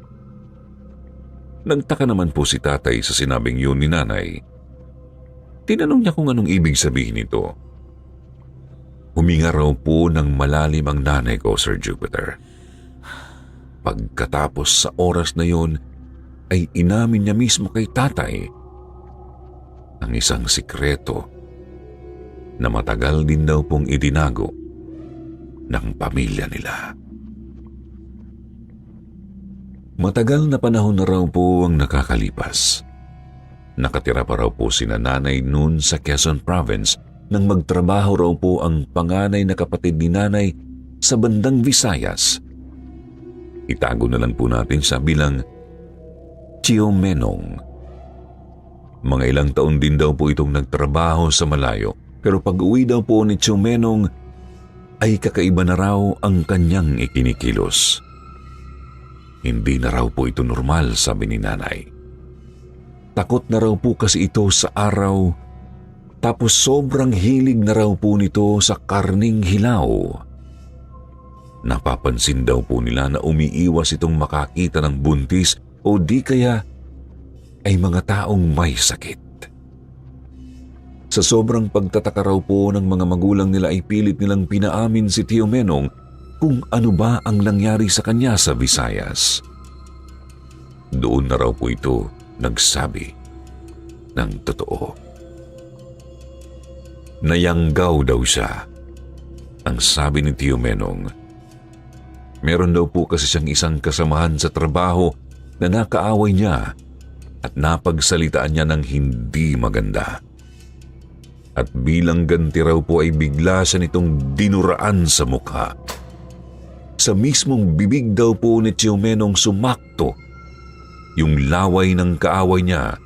Nagtaka naman po si tatay sa sinabing yun ni nanay. Tinanong niya kung anong ibig sabihin nito. Huminga raw po ng malalim ang nanay ko, Sir Jupiter. Pagkatapos sa oras na yun, ay inamin niya mismo kay tatay ang isang sikreto na matagal din daw pong itinago ng pamilya nila. Matagal na panahon na raw po ang nakakalipas. Nakatira pa raw po sina nanay noon sa Quezon Province nang magtrabaho raw po ang panganay na kapatid ni nanay sa bandang Visayas. Itago na lang po natin siya bilang Tio Menong. Mga ilang taon din daw po itong nagtrabaho sa malayo, pero pag-uwi daw po ni Tio Menong ay kakaiba na raw ang kanyang ikinikilos. Hindi na raw po ito normal, sabi ni nanay. Takot na raw po kasi ito sa araw, tapos sobrang hilig na raw po nito sa karning hilaw. Napapansin daw po nila na umiiwas itong makakita ng buntis o di kaya ay mga taong may sakit. Sa sobrang pagtataka raw po ng mga magulang nila ay pilit nilang pinaamin si Tio Menong kung ano ba ang nangyari sa kanya sa Visayas. Doon na raw po ito nagsabi ng totoo. Nayanggaw daw siya. Ang sabi ni Tio Menong, meron daw po kasi siyang isang kasamahan sa trabaho na nakaaway niya at napagsalitaan niya ng hindi maganda. At bilang ganti raw po ay bigla siya nitong dinuraan sa mukha. Sa mismong bibig daw po ni Tio Menong sumakto yung laway ng kaaway niya.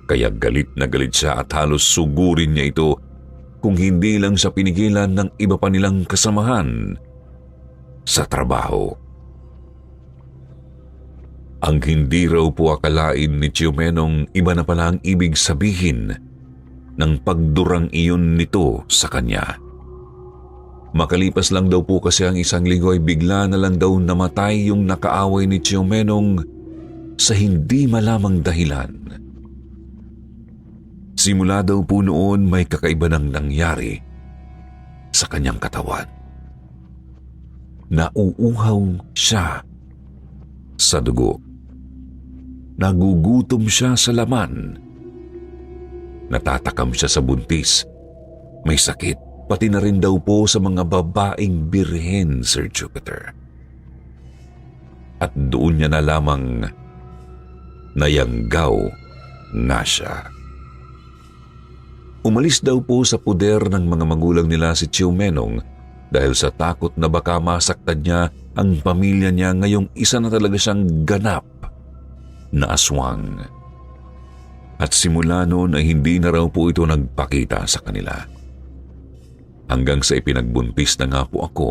Kaya galit na galit siya at halos sugurin niya ito kung hindi lang siya pinigilan ng iba pa nilang kasamahan sa trabaho. Ang hindi raw po akalain ni Tio Menong iba na pala ang ibig sabihin ng pagdurang iyon nito sa kanya. Makalipas lang daw po kasi ang isang linggo ay bigla na lang daw namatay yung nakaaway ni Tio Menong sa hindi malamang dahilan. Simula daw po noon may kakaiba nang nangyari sa kanyang katawan. Nauuhaw siya sa dugo. Nagugutom siya sa laman. Natatakam siya sa buntis. May sakit, pati na rin daw po sa mga babaeng birhen, Sir Jupiter. At doon niya na lamang nayanggaw nga siya. Umalis daw po sa puder ng mga magulang nila si Tio Menong dahil sa takot na baka masaktan niya ang pamilya niya ngayong isa na talaga siyang ganap na aswang. At simula noon ay hindi na raw po ito nagpakita sa kanila. Hanggang sa ipinagbuntis na nga po ako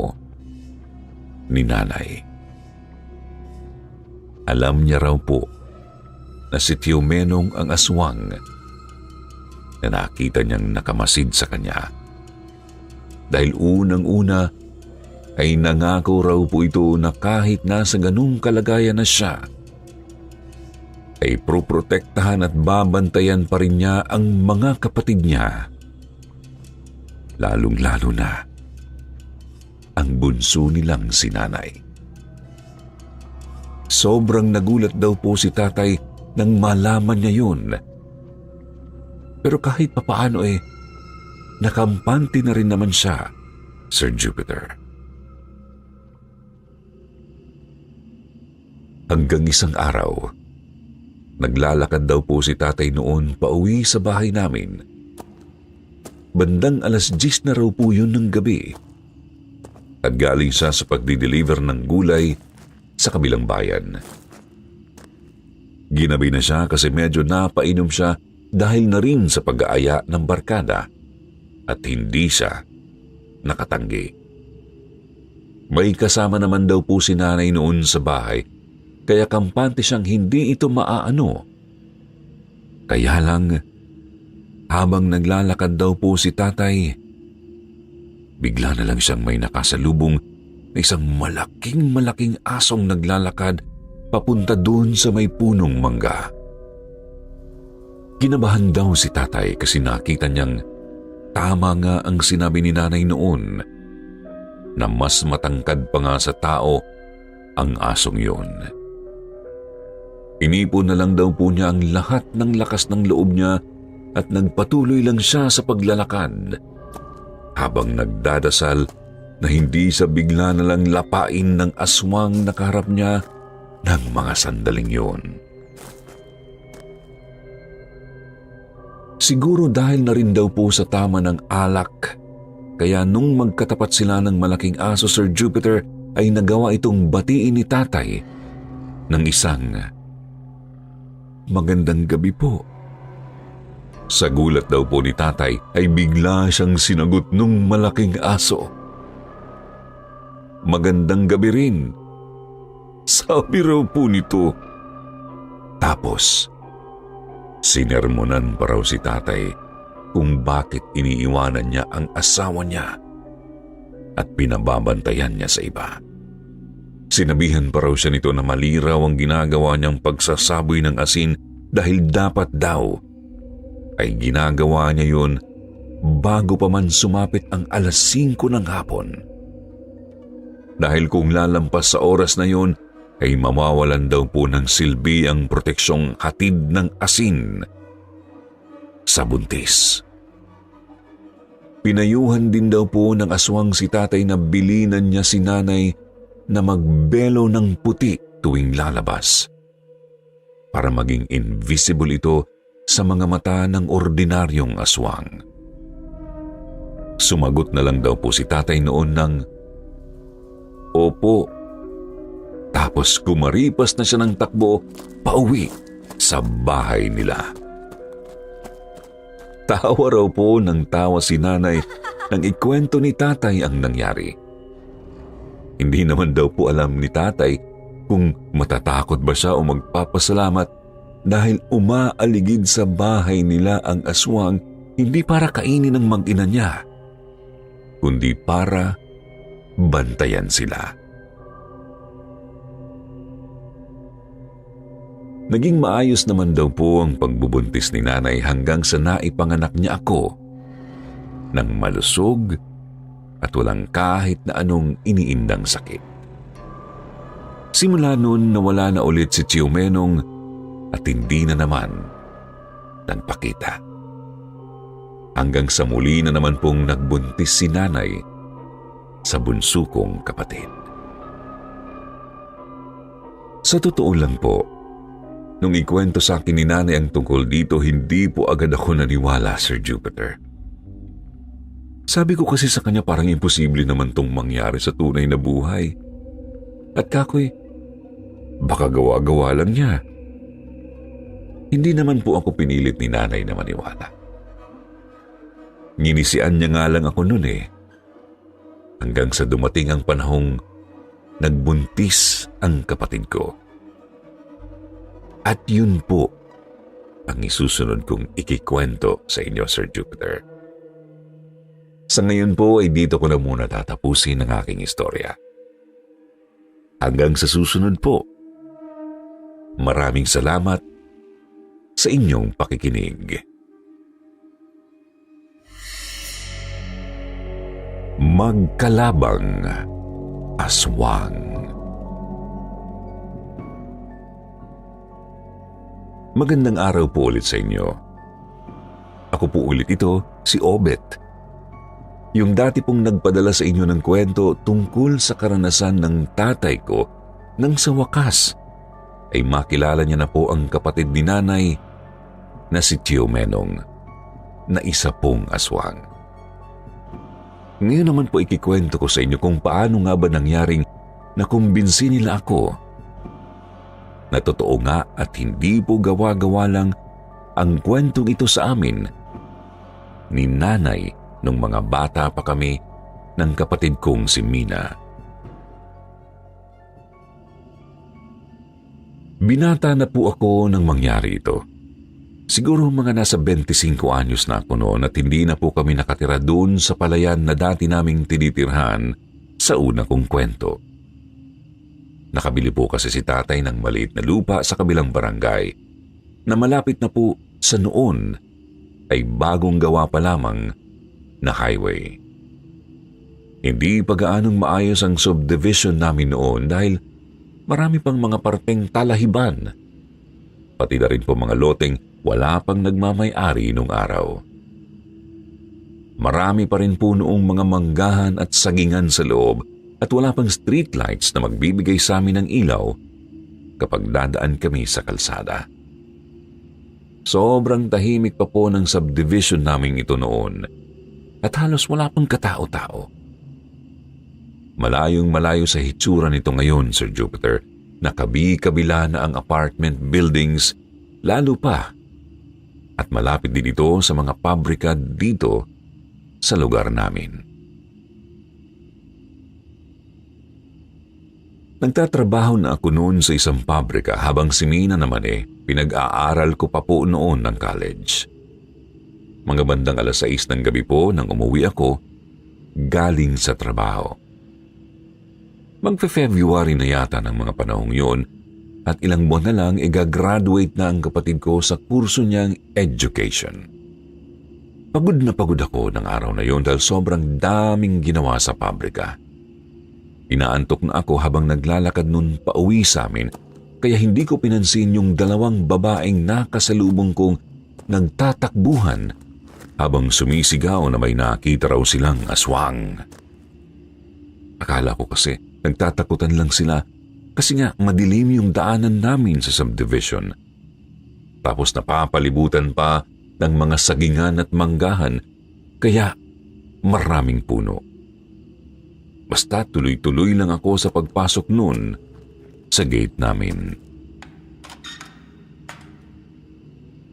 ni nanay. Alam niya raw po na si Tio Menong ang aswang na nakita niyang nakamasid sa kanya. Dahil unang-una ay nangako raw po ito na kahit nasa ganung kalagayan na siya, ay proprotektahan at babantayan pa rin niya ang mga kapatid niya. Lalong-lalo na ang bunso nilang si nanay. Sobrang nagulat daw po si tatay nang malaman niya yun. Pero kahit papaano nakampante na rin naman siya, Sir Jupiter. Hanggang isang araw, naglalakad daw po si tatay noon pauwi sa bahay namin. Bandang 10:00 na raw po yun ng gabi. At galing siya sa pagdi-deliver ng gulay sa kabilang bayan. Ginabi na siya kasi medyo napainom siya dahil na rin sa pag-aaya ng barkada at hindi siya nakatanggi. May kasama naman daw po si nanay noon sa bahay kaya kampante siyang hindi ito maaano. Kaya lang, habang naglalakad daw po si tatay, bigla na lang siyang may nakasalubong na isang malaking asong naglalakad papunta doon sa may punong mangga. Kinabahan daw si tatay kasi nakita niyang tama nga ang sinabi ni nanay noon na mas matangkad pa nga sa tao ang asong yun. Inipon na lang daw po niya ang lahat ng lakas ng loob niya at nagpatuloy lang siya sa paglalakad habang nagdadasal na hindi sa bigla na lang lapain ng aswang na kaharap niya ng mga sandaling yun. Siguro dahil na rin daw po sa tama ng alak, kaya nung magkatapat sila ng malaking aso, Sir Jupiter, ay nagawa itong batiin ni tatay ng isang magandang gabi po. Sa gulat daw po ni tatay ay bigla siyang sinagot nung malaking aso. Magandang gabi rin, sabi raw po nito. Tapos, sinermonan pa raw si tatay kung bakit iniiwanan niya ang asawa niya at pinababantayan niya sa iba. Sinabihan pa raw siya nito na mali raw ang ginagawa niyang pagsasaboy ng asin dahil dapat daw ay ginagawa niya yun bago pa man sumapit ang 5:00 ng hapon. Dahil kung lalampas sa oras na yun, ay mawawalan daw po ng silbi ang proteksyong hatid ng asin sa buntis. Pinayuhan din daw po ng aswang si tatay na bilinan niya si nanay na magbelo ng puti tuwing lalabas para maging invisible ito sa mga mata ng ordinaryong aswang. Sumagot na lang daw po si tatay noon ng opo. Tapos kumaripas na siya ng takbo pauwi sa bahay nila. Tawa raw po ng tawa si nanay nang ikwento ni tatay ang nangyari. Hindi naman daw po alam ni tatay kung matatakot ba siya o magpapasalamat dahil umaaligid sa bahay nila ang aswang hindi para kainin ng mag-ina niya, kundi para bantayan sila. Naging maayos naman daw po ang pagbubuntis ni nanay hanggang sa naipanganak niya ako ng malusog at walang kahit na anong iniindang sakit. Simula noon nawala na ulit si Tio Menong at hindi na naman nagpakita. Hanggang sa muli na naman pong nagbuntis si nanay sa bunso kong kapatid. Sa totoo lang po, nung ikwento sa akin ni nanay ang tungkol dito, hindi po agad ako naniwala, Sir Jupiter. Sabi ko kasi sa kanya parang imposible naman tong mangyari sa tunay na buhay. At kakoy, baka gawa-gawa lang niya. Hindi naman po ako pinilit ni nanay na maniwala. Nginisian niya nga lang ako noon eh. Hanggang sa dumating ang panahong nagbuntis ang kapatid ko. At yun po ang isusunod kong ikikwento sa inyo, Sir Jupiter. Sa ngayon po ay dito ko na muna tatapusin ang aking istorya. Hanggang sa susunod po, maraming salamat sa inyong pakikinig. Magkalabang aswang. Magandang araw po ulit sa inyo. Ako po ulit ito, si Obet. Yung dati pong nagpadala sa inyo ng kwento tungkol sa karanasan ng tatay ko nang sa wakas ay makilala niya na po ang kapatid ni nanay na si Tio Menong na isa pong aswang. Ngayon naman po ikikwento ko sa inyo kung paano nga ba nangyaring nakumbinsi nila ako na totoo nga at hindi po gawa-gawa lang ang kwentong ito sa amin ni nanay nung mga bata pa kami ng kapatid kong si Mina. Binata na po ako nang mangyari ito. Siguro mga nasa 25 anyos na ako noon at hindi na po kami nakatira doon sa palayan na dati naming tinitirhan sa una kong kwento. Nakabili po kasi si tatay ng maliit na lupa sa kabilang barangay na malapit na po sa noon ay bagong gawa pa lamang na highway. Hindi pa gaanong maayos ang subdivision namin noon dahil marami pang mga parteng talahiban. Pati na rin po mga loteng wala pang nagmamay-ari nung araw. Marami pa rin po noong mga manggahan at sagingan sa loob at wala pang streetlights na magbibigay sa amin ng ilaw kapag dadaan kami sa kalsada. Sobrang tahimik pa po ng subdivision naming ito noon at halos wala pang katao-tao. Malayong malayo sa hitsura nito ngayon, Sir Jupiter, na kabi-kabila na ang apartment buildings, lalo pa at malapit din ito sa mga pabrika dito sa lugar namin. Nagtatrabaho na ako noon sa isang pabrika habang si Mina naman pinag-aaral ko pa po noon ng college. Mga bandang 6:00 ng gabi po nang umuwi ako galing sa trabaho. Magfe-February na yata ng mga panahong yun at ilang buwan na lang igagraduate na ang kapatid ko sa kurso niyang education. Pagod na pagod ako ng araw na yun dahil sobrang daming ginawa sa pabrika. Inaantok na ako habang naglalakad nun pauwi sa amin kaya hindi ko pinansin yung 2 babaeng nakasalubong kong nagtatakbuhan habang sumisigaw na may nakita raw silang aswang. Akala ko kasi nagtatakutan lang sila kasi nga madilim yung daanan namin sa subdivision. Tapos napapalibutan pa ng mga sagingan at manggahan kaya maraming puno. Basta tuloy-tuloy lang ako sa pagpasok noon sa gate namin.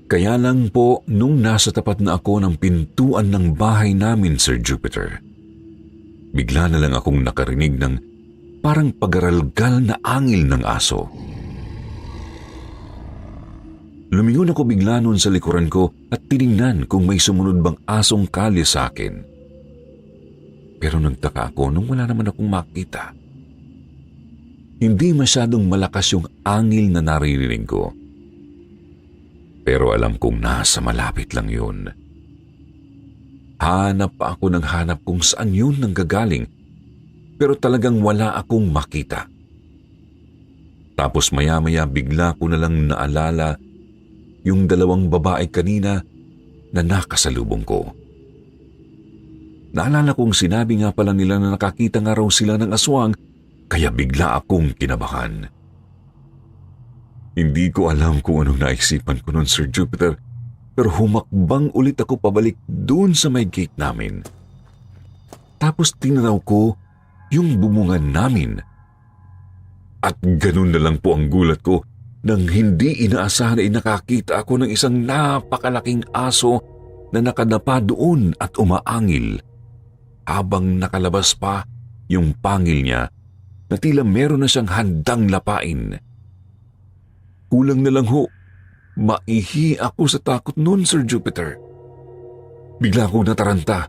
Kaya lang po nung nasa tapat na ako ng pintuan ng bahay namin, Sir Jupiter, bigla na lang akong nakarinig ng parang pagaralgal na angil ng aso. Lumingon ako bigla noon sa likuran ko at tiningnan kung may sumunod bang asong kalye sa akin. Pero nagtaka ako nung wala naman akong makita. Hindi masyadong malakas yung angil na naririnig ko. Pero alam kong nasa malapit lang yun. Hanap pa ako ng hanap kung saan yun nanggagaling, pero talagang wala akong makita. Tapos maya-maya bigla ko na lang naalala yung 2 babae kanina na nakasalubong ko. Naalala kong sinabi nga pala nila na nakakita nga raw sila ng aswang, kaya bigla akong kinabahan. Hindi ko alam kung anong naisipan ko noon, Sir Jupiter, pero humakbang ulit ako pabalik doon sa may gate namin. Tapos tinanaw ko yung bumungan namin. At ganun na lang po ang gulat ko nang hindi inaasahan ay nakakita ako ng isang napakalaking aso na nakadapa doon at umaangil. Habang nakalabas pa yung pangil niya na tila meron na siyang handang lapain. Kulang na lang ho, maihi ako sa takot noon, Sir Jupiter. Bigla akong nataranta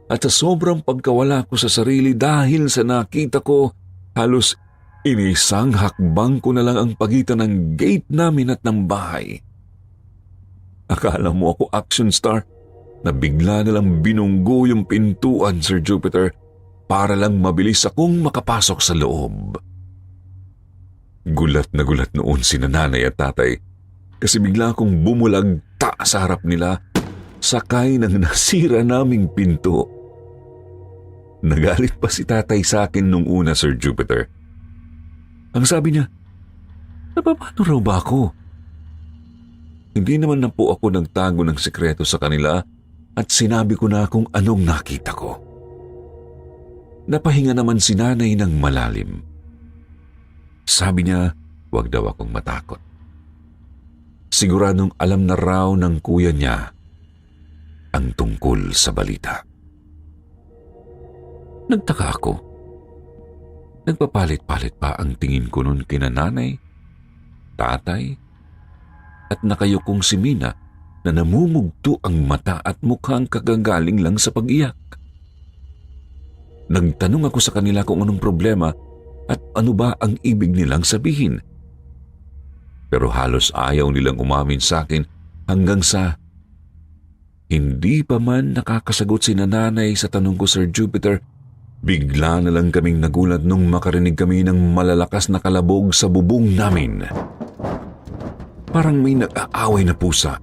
at sa sobrang pagkawala ko sa sarili dahil sa nakita ko, halos inisang hakbang ko na lang ang pagitan ng gate namin at ng bahay. Akala mo ako action star na bigla na lang binunggo yung pintuan, Sir Jupiter, para lang mabilis akong makapasok sa loob. Gulat na gulat noon si nanay at tatay kasi bigla akong bumulagta sa harap nila sakay ng nasira naming pinto. Nagalit pa si tatay sa akin nung una, Sir Jupiter. Ang sabi niya, napapano raw ba ako? Hindi naman na po ako nagtago ng sekreto sa kanila at sinabi ko na kung anong nakita ko. Napahinga naman si nanay ng malalim. Sabi niya, Huwag daw akong matakot. Siguradong alam na raw ng kuya niya ang tungkol sa balita. Nagtaka ako. Nagpapalit-palit pa ang tingin ko noon kina nanay, tatay, at nakayukong si Mina na namumugto ang mata at mukhang kagagaling lang sa pag-iyak. Nagtanong ako sa kanila kung anong problema at ano ba ang ibig nilang sabihin. Pero halos ayaw nilang umamin sa akin hanggang sa hindi pa man nakakasagot si nanay sa tanong ko, Sir Jupiter, bigla na lang kaming nagulat nung makarinig kami ng malalakas na kalabog sa bubong namin. Parang may nag-aaway na pusa.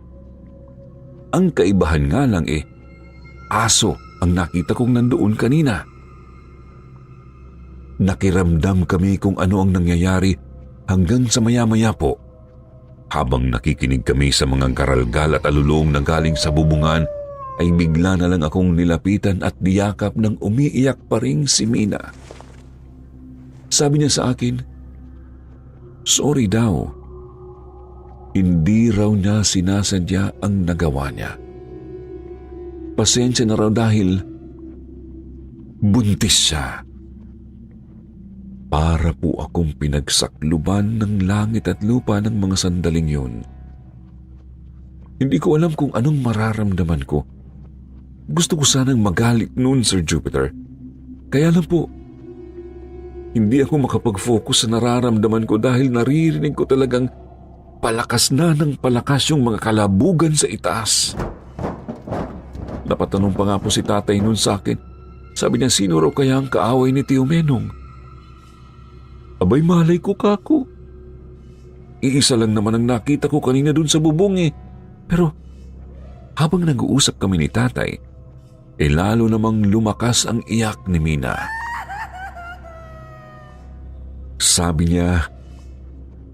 Ang kaibahan nga lang aso ang nakita kong nandoon kanina. Nakiramdam kami kung ano ang nangyayari hanggang sa maya-maya po. Habang nakikinig kami sa mga garalgal at alulong na galing sa bubungan, ay bigla na lang akong nilapitan at niyakap ng umiiyak pa ring si Mina. Sabi niya sa akin, sorry daw. Hindi raw niya sinasadya ang nagawa niya. Pasensya na raw dahil buntis siya. Para po akong pinagsakluban ng langit at lupa ng mga sandaling yun. Hindi ko alam kung anong mararamdaman ko. Gusto ko sanang magalit noon, Sir Jupiter. Kaya lang po, hindi ako makapag-focus sa nararamdaman ko dahil naririnig ko talagang palakas na ng palakas yung mga kalabugan sa itaas. Napatanong pa nga po si tatay noon sa akin. Sabi niya, sino raw kaya ang kaaway ni Tio Menong? Abay, malay ko kako. Iisa lang naman ang nakita ko kanina dun sa bubong Pero habang nag-uusap kami ni tatay, lalo namang lumakas ang iyak ni Mina. Sabi niya,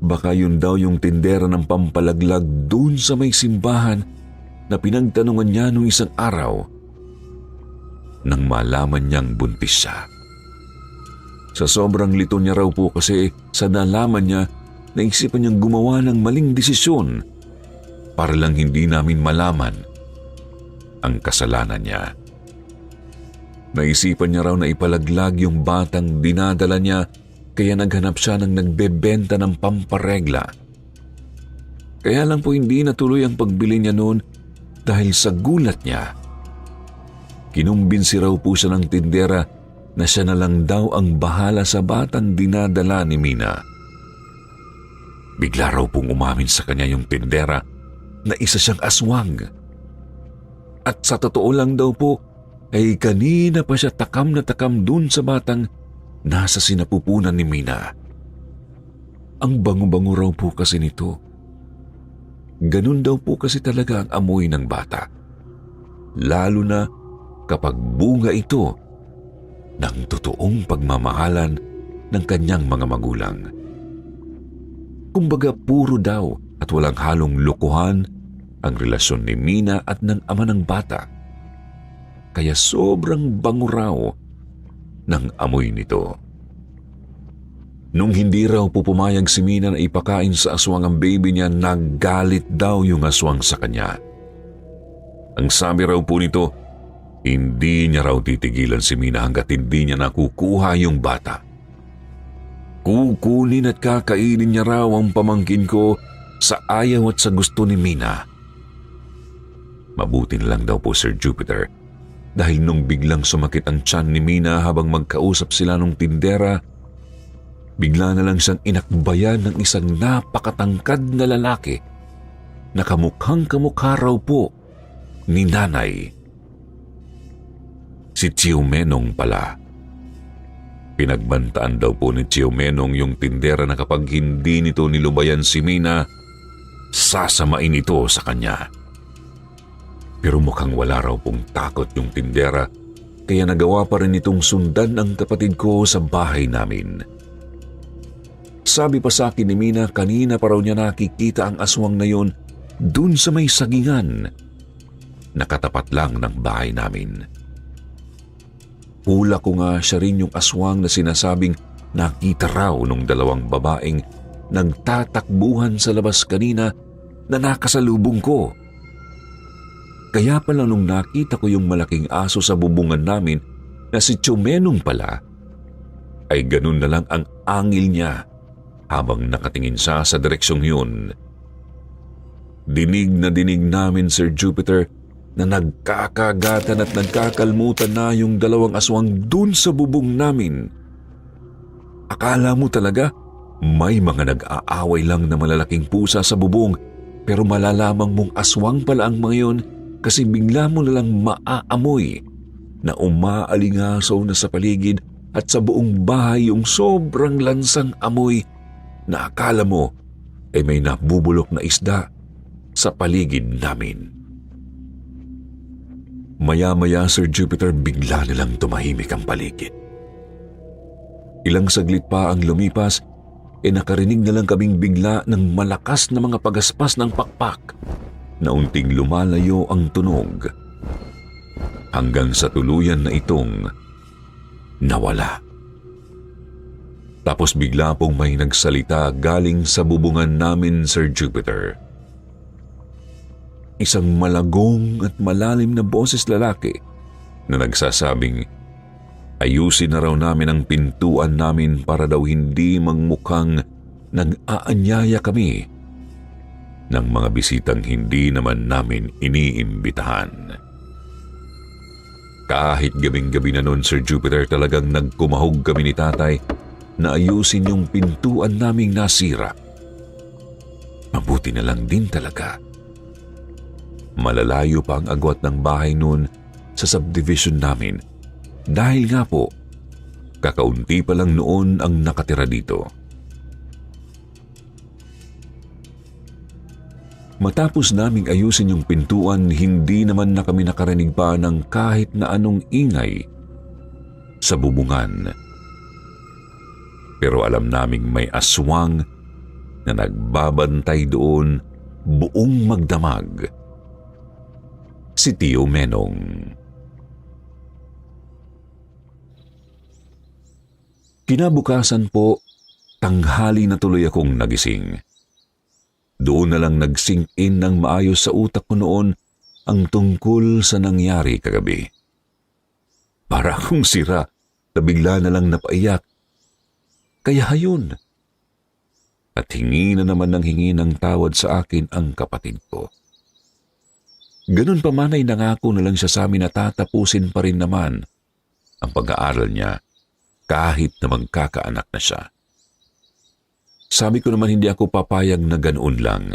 baka yun daw yung tindera ng pampalaglag dun sa may simbahan na pinagtanungan niya nung isang araw nang malaman niyang buntis siya. Sa sobrang lito niya raw po kasi sa nalaman niya, naisipan niyang gumawa ng maling desisyon para lang hindi namin malaman ang kasalanan niya. Naisipan niya raw na ipalaglag yung batang dinadala niya kaya naghanap siya ng nagbebenta ng pamparegla. Kaya lang po hindi natuloy ang pagbili niya noon dahil sa gulat niya. Kinumbinsi raw po siya ng tindera na siya na lang daw ang bahala sa batang dinadala ni Mina. Bigla raw pong umamin sa kanya yung tindera na isa siyang aswang. At sa totoo lang daw po, ay kanina pa siya takam na takam dun sa batang nasa sinapupunan ni Mina. Ang bango-bango raw po kasi nito. Ganun daw po kasi talaga ang amoy ng bata. Lalo na kapag bunga ito ng totoong pagmamahalan ng kanyang mga magulang. Kumbaga puro daw at walang halong lokohan ang relasyon ni Mina at ng ama ng bata. Kaya sobrang bango raw ng amoy nito. Nung hindi raw po pumayag si Mina na ipakain sa aswang ang baby niya, naggalit daw yung aswang sa kanya. Ang sabi raw po nito, hindi niya raw titigilan si Mina hanggat hindi niya nakukuha yung bata. Kukunin at kakainin niya raw ang pamangkin ko sa ayaw at sa gusto ni Mina. Mabuti na lang daw po, Sir Jupiter, dahil nung biglang sumakit ang tiyan ni Mina habang magkausap sila nung tindera, bigla na lang siyang inakbayan ng isang napakatangkad na lalaki na kamukhang-kamukha raw po ni nanay. Si Tio Menong pala. Pinagbantaan daw po ni Tio Menong yung tindera na kapag hindi nito nilubayan si Mina, sasamain ito sa kanya. Pero mukhang wala raw pong takot yung tindera, kaya nagawa pa rin itong sundan ang kapatid ko sa bahay namin. Sabi pa sa akin ni Mina, kanina pa raw niya nakikita ang aswang na yun dun sa may sagingan, nakatapat lang ng bahay namin. Hula ko nga siya rin yung aswang na sinasabing nakita raw nung dalawang babaeng nagtatakbuhan sa labas kanina na nakasalubong ko. Kaya pala nung nakita ko yung malaking aso sa bubungan namin na si Chumenong pala, ay ganun na lang ang angil niya habang nakatingin siya sa direksyong yun. Dinig na dinig namin, Sir Jupiter, na nagkakagatan at nagkakalmutan na yung dalawang aswang dun sa bubong namin. Akala mo talaga may mga nag-aaway lang na malalaking pusa sa bubong, pero malalamang mong aswang pala ang mga yun kasi bigla mo na lang maaamoy na umaalingasaw na sa paligid at sa buong bahay yung sobrang lansang amoy na akala mo ay may nabubulok na isda sa paligid namin. Maya-maya, Sir Jupiter, bigla nilang tumahimik ang paligid. Ilang saglit pa ang lumipas, nakarinig na lang kaming bigla ng malakas na mga pagaspas ng pakpak na unting lumalayo ang tunog hanggang sa tuluyan na itong nawala. Tapos bigla pong may nagsalita galing sa bubungan namin, Sir Jupiter. Isang malagong at malalim na boses lalaki na nagsasabing ayusin na raw namin ang pintuan namin para daw hindi magmukhang nag-aanyaya kami ng mga bisitang hindi naman namin iniimbitahan. Kahit gabing-gabi na noon, Sir Jupiter, talagang nagkumahog kami ni tatay na ayusin yung pintuan naming nasira. Mabuti na lang din talaga. Malalayo pa ang agwat ng bahay noon sa subdivision namin dahil nga po, kakaunti pa lang noon ang nakatira dito. Matapos naming ayusin yung pintuan, hindi naman na kami nakarinig pa ng kahit na anong ingay sa bubungan. Pero alam naming may aswang na nagbabantay doon buong magdamag. Si Tio Menong. Kinabukasan po, tanghali na tuloy akong nagising. Doon na lang nag-sink in ng maayos sa utak ko noon ang tungkol sa nangyari kagabi. Para akong sira na bigla na lang napaiyak. Kaya hayun. At hingi na naman ng hingi ng tawad sa akin ang kapatid ko. Ganun pa man ay nangako na lang siya sa amin na tatapusin pa rin naman ang pag-aaral niya kahit na magkakaanak na siya. Sabi ko naman hindi ako papayag na ganoon lang.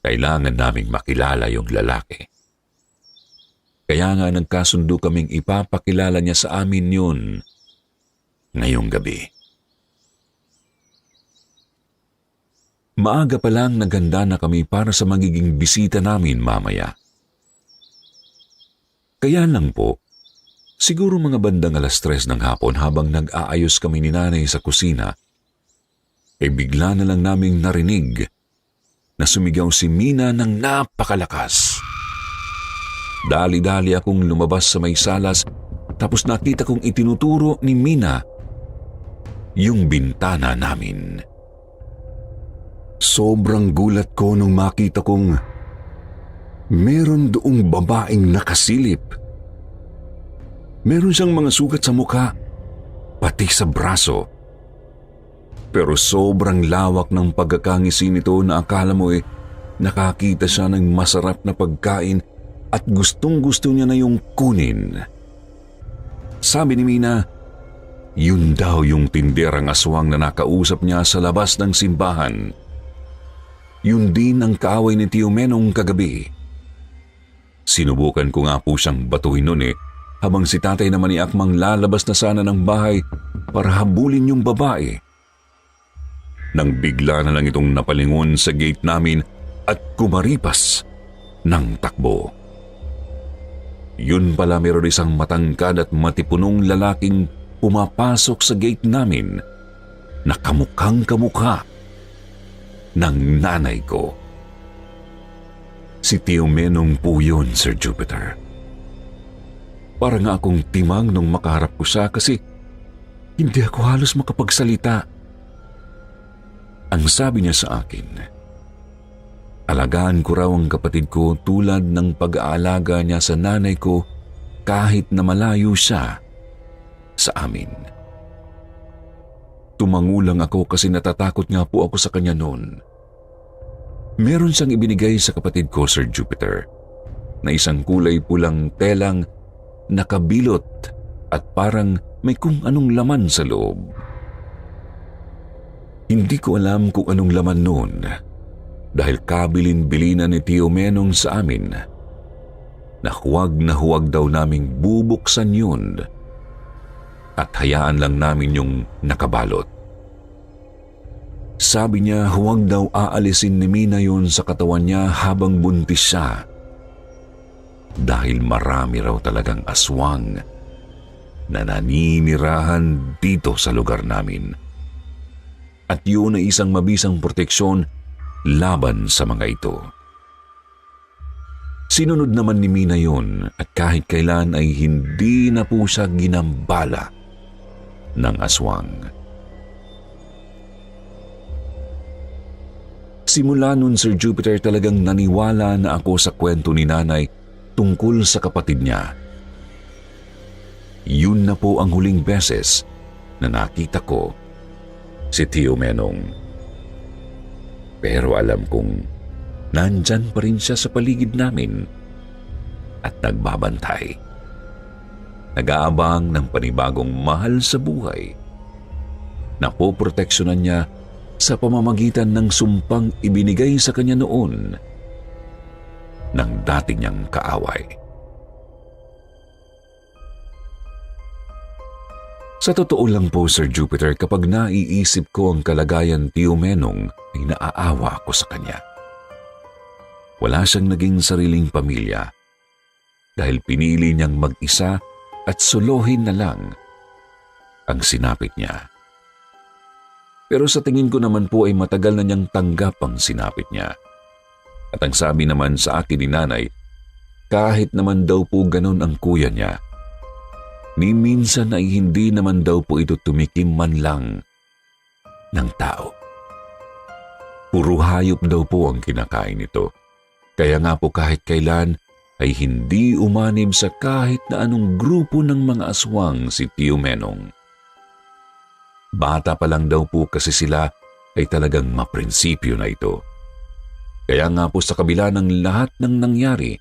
Kailangan naming makilala yung lalaki. Kaya nga nagkasundo kaming ipapakilala niya sa amin yun ngayong gabi. Maaga pa lang naghanda na kami para sa magiging bisita namin mamaya. Kaya lang po, siguro mga bandang 3:00 ng hapon habang nag-aayos kami ni nanay sa kusina, bigla na lang naming narinig na sumigaw si Mina ng napakalakas. Dali-dali akong lumabas sa may salas tapos nakita kong itinuturo ni Mina yung bintana namin. Sobrang gulat ko nung makita kong meron doong babaeng nakasilip. Meron siyang mga sugat sa mukha, pati sa braso. Pero sobrang lawak ng pagkakangisi nito na akala mo nakakita siya ng masarap na pagkain at gustong-gusto niya na yung kunin. Sabi ni Mina, yun daw yung tinderang aswang na nakausap niya sa labas ng simbahan. Yun din ang kaaway ni Tio Menong kagabi. Sinubukan ko nga po siyang batuhin noon habang si tatay naman ni Akmang lalabas na sana ng bahay para habulin yung babae. Nang bigla na lang itong napalingon sa gate namin at kumaripas ng takbo. Yun pala meron isang matangkad at matipunong lalaking pumapasok sa gate namin na kamukhang kamukha ng nanay ko. Si Tio Menong po yun, Sir Jupiter. Para nga akong timang nung makaharap ko siya kasi hindi ako halos makapagsalita. Ang sabi niya sa akin, alagaan ko raw ang kapatid ko tulad ng pag-aalaga niya sa nanay ko kahit na malayo siya sa amin. Tumangulang ako kasi natatakot nga po ako sa kanya noon. Meron siyang ibinigay sa kapatid ko, Sir Jupiter, na isang kulay pulang telang nakabilot at parang may kung anong laman sa loob. Hindi ko alam kung anong laman noon dahil kabilin-bilinan ni Tio Menong sa amin na huwag daw naming bubuksan yun at hayaan lang namin yung nakabalot. Sabi niya huwag daw aalisin ni Mina yun sa katawan niya habang buntis siya dahil marami raw talagang aswang na naninirahan dito sa lugar namin. At yun ay isang mabisang proteksyon laban sa mga ito. Sinunod naman ni Mina yun at kahit kailan ay hindi na po siya ginambala ng aswang. Simula nun, Sir Jupiter, talagang naniwala na ako sa kwento ni Nanay tungkol sa kapatid niya. Yun na po ang huling beses na nakita ko si Tio Menong. Pero alam kong nandyan pa rin siya sa paligid namin at nagbabantay. Nag-aabang ng panibagong mahal sa buhay na poproteksyonan niya sa pamamagitan ng sumpang ibinigay sa kanya noon ng dati niyang kaaway. Sa totoo lang po, Sir Jupiter, kapag naiisip ko ang kalagayan Tio Menong ay naaawa ako sa kanya. Wala siyang naging sariling pamilya dahil pinili niyang mag-isa at solohin na lang ang sinapit niya. Pero sa tingin ko naman po ay matagal na niyang tanggap ang sinapit niya. At ang sabi naman sa akin ni Nanay, kahit naman daw po ganun ang kuya niya, ni minsan ay hindi naman daw po ito tumikim man lang ng tao. Puro hayop daw po ang kinakain nito. Kaya nga po kahit kailan ay hindi umanib sa kahit na anong grupo ng mga aswang si Tio Menong. Bata pa lang daw po kasi sila ay talagang maprinsipyo na ito. Kaya nga po sa kabila ng lahat ng nangyari,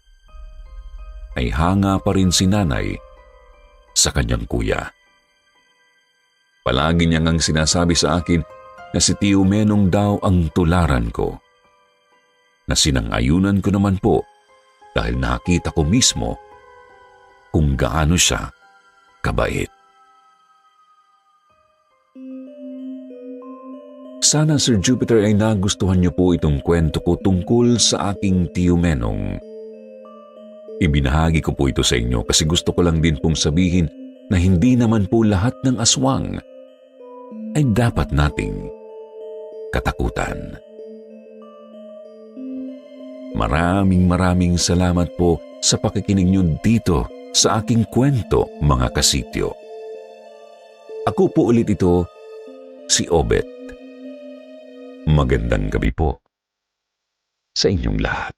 ay hanga pa rin si Nanay sa kanyang kuya. Palagi niya ngang sinasabi sa akin na si Tio Menong daw ang tularan ko. Na sinang-ayunan ko naman po dahil nakita ko mismo kung gaano siya kabait. Sana, Sir Jupiter, ay nagustuhan niyo po itong kwento ko tungkol sa aking Tio Menong. Ibinahagi ko po ito sa inyo kasi gusto ko lang din pong sabihin na hindi naman po lahat ng aswang ay dapat nating katakutan. Maraming salamat po sa pakikinig niyo dito sa aking kwento, mga kasityo. Ako po ulit ito, si Obet. Magandang gabi po sa inyong lahat.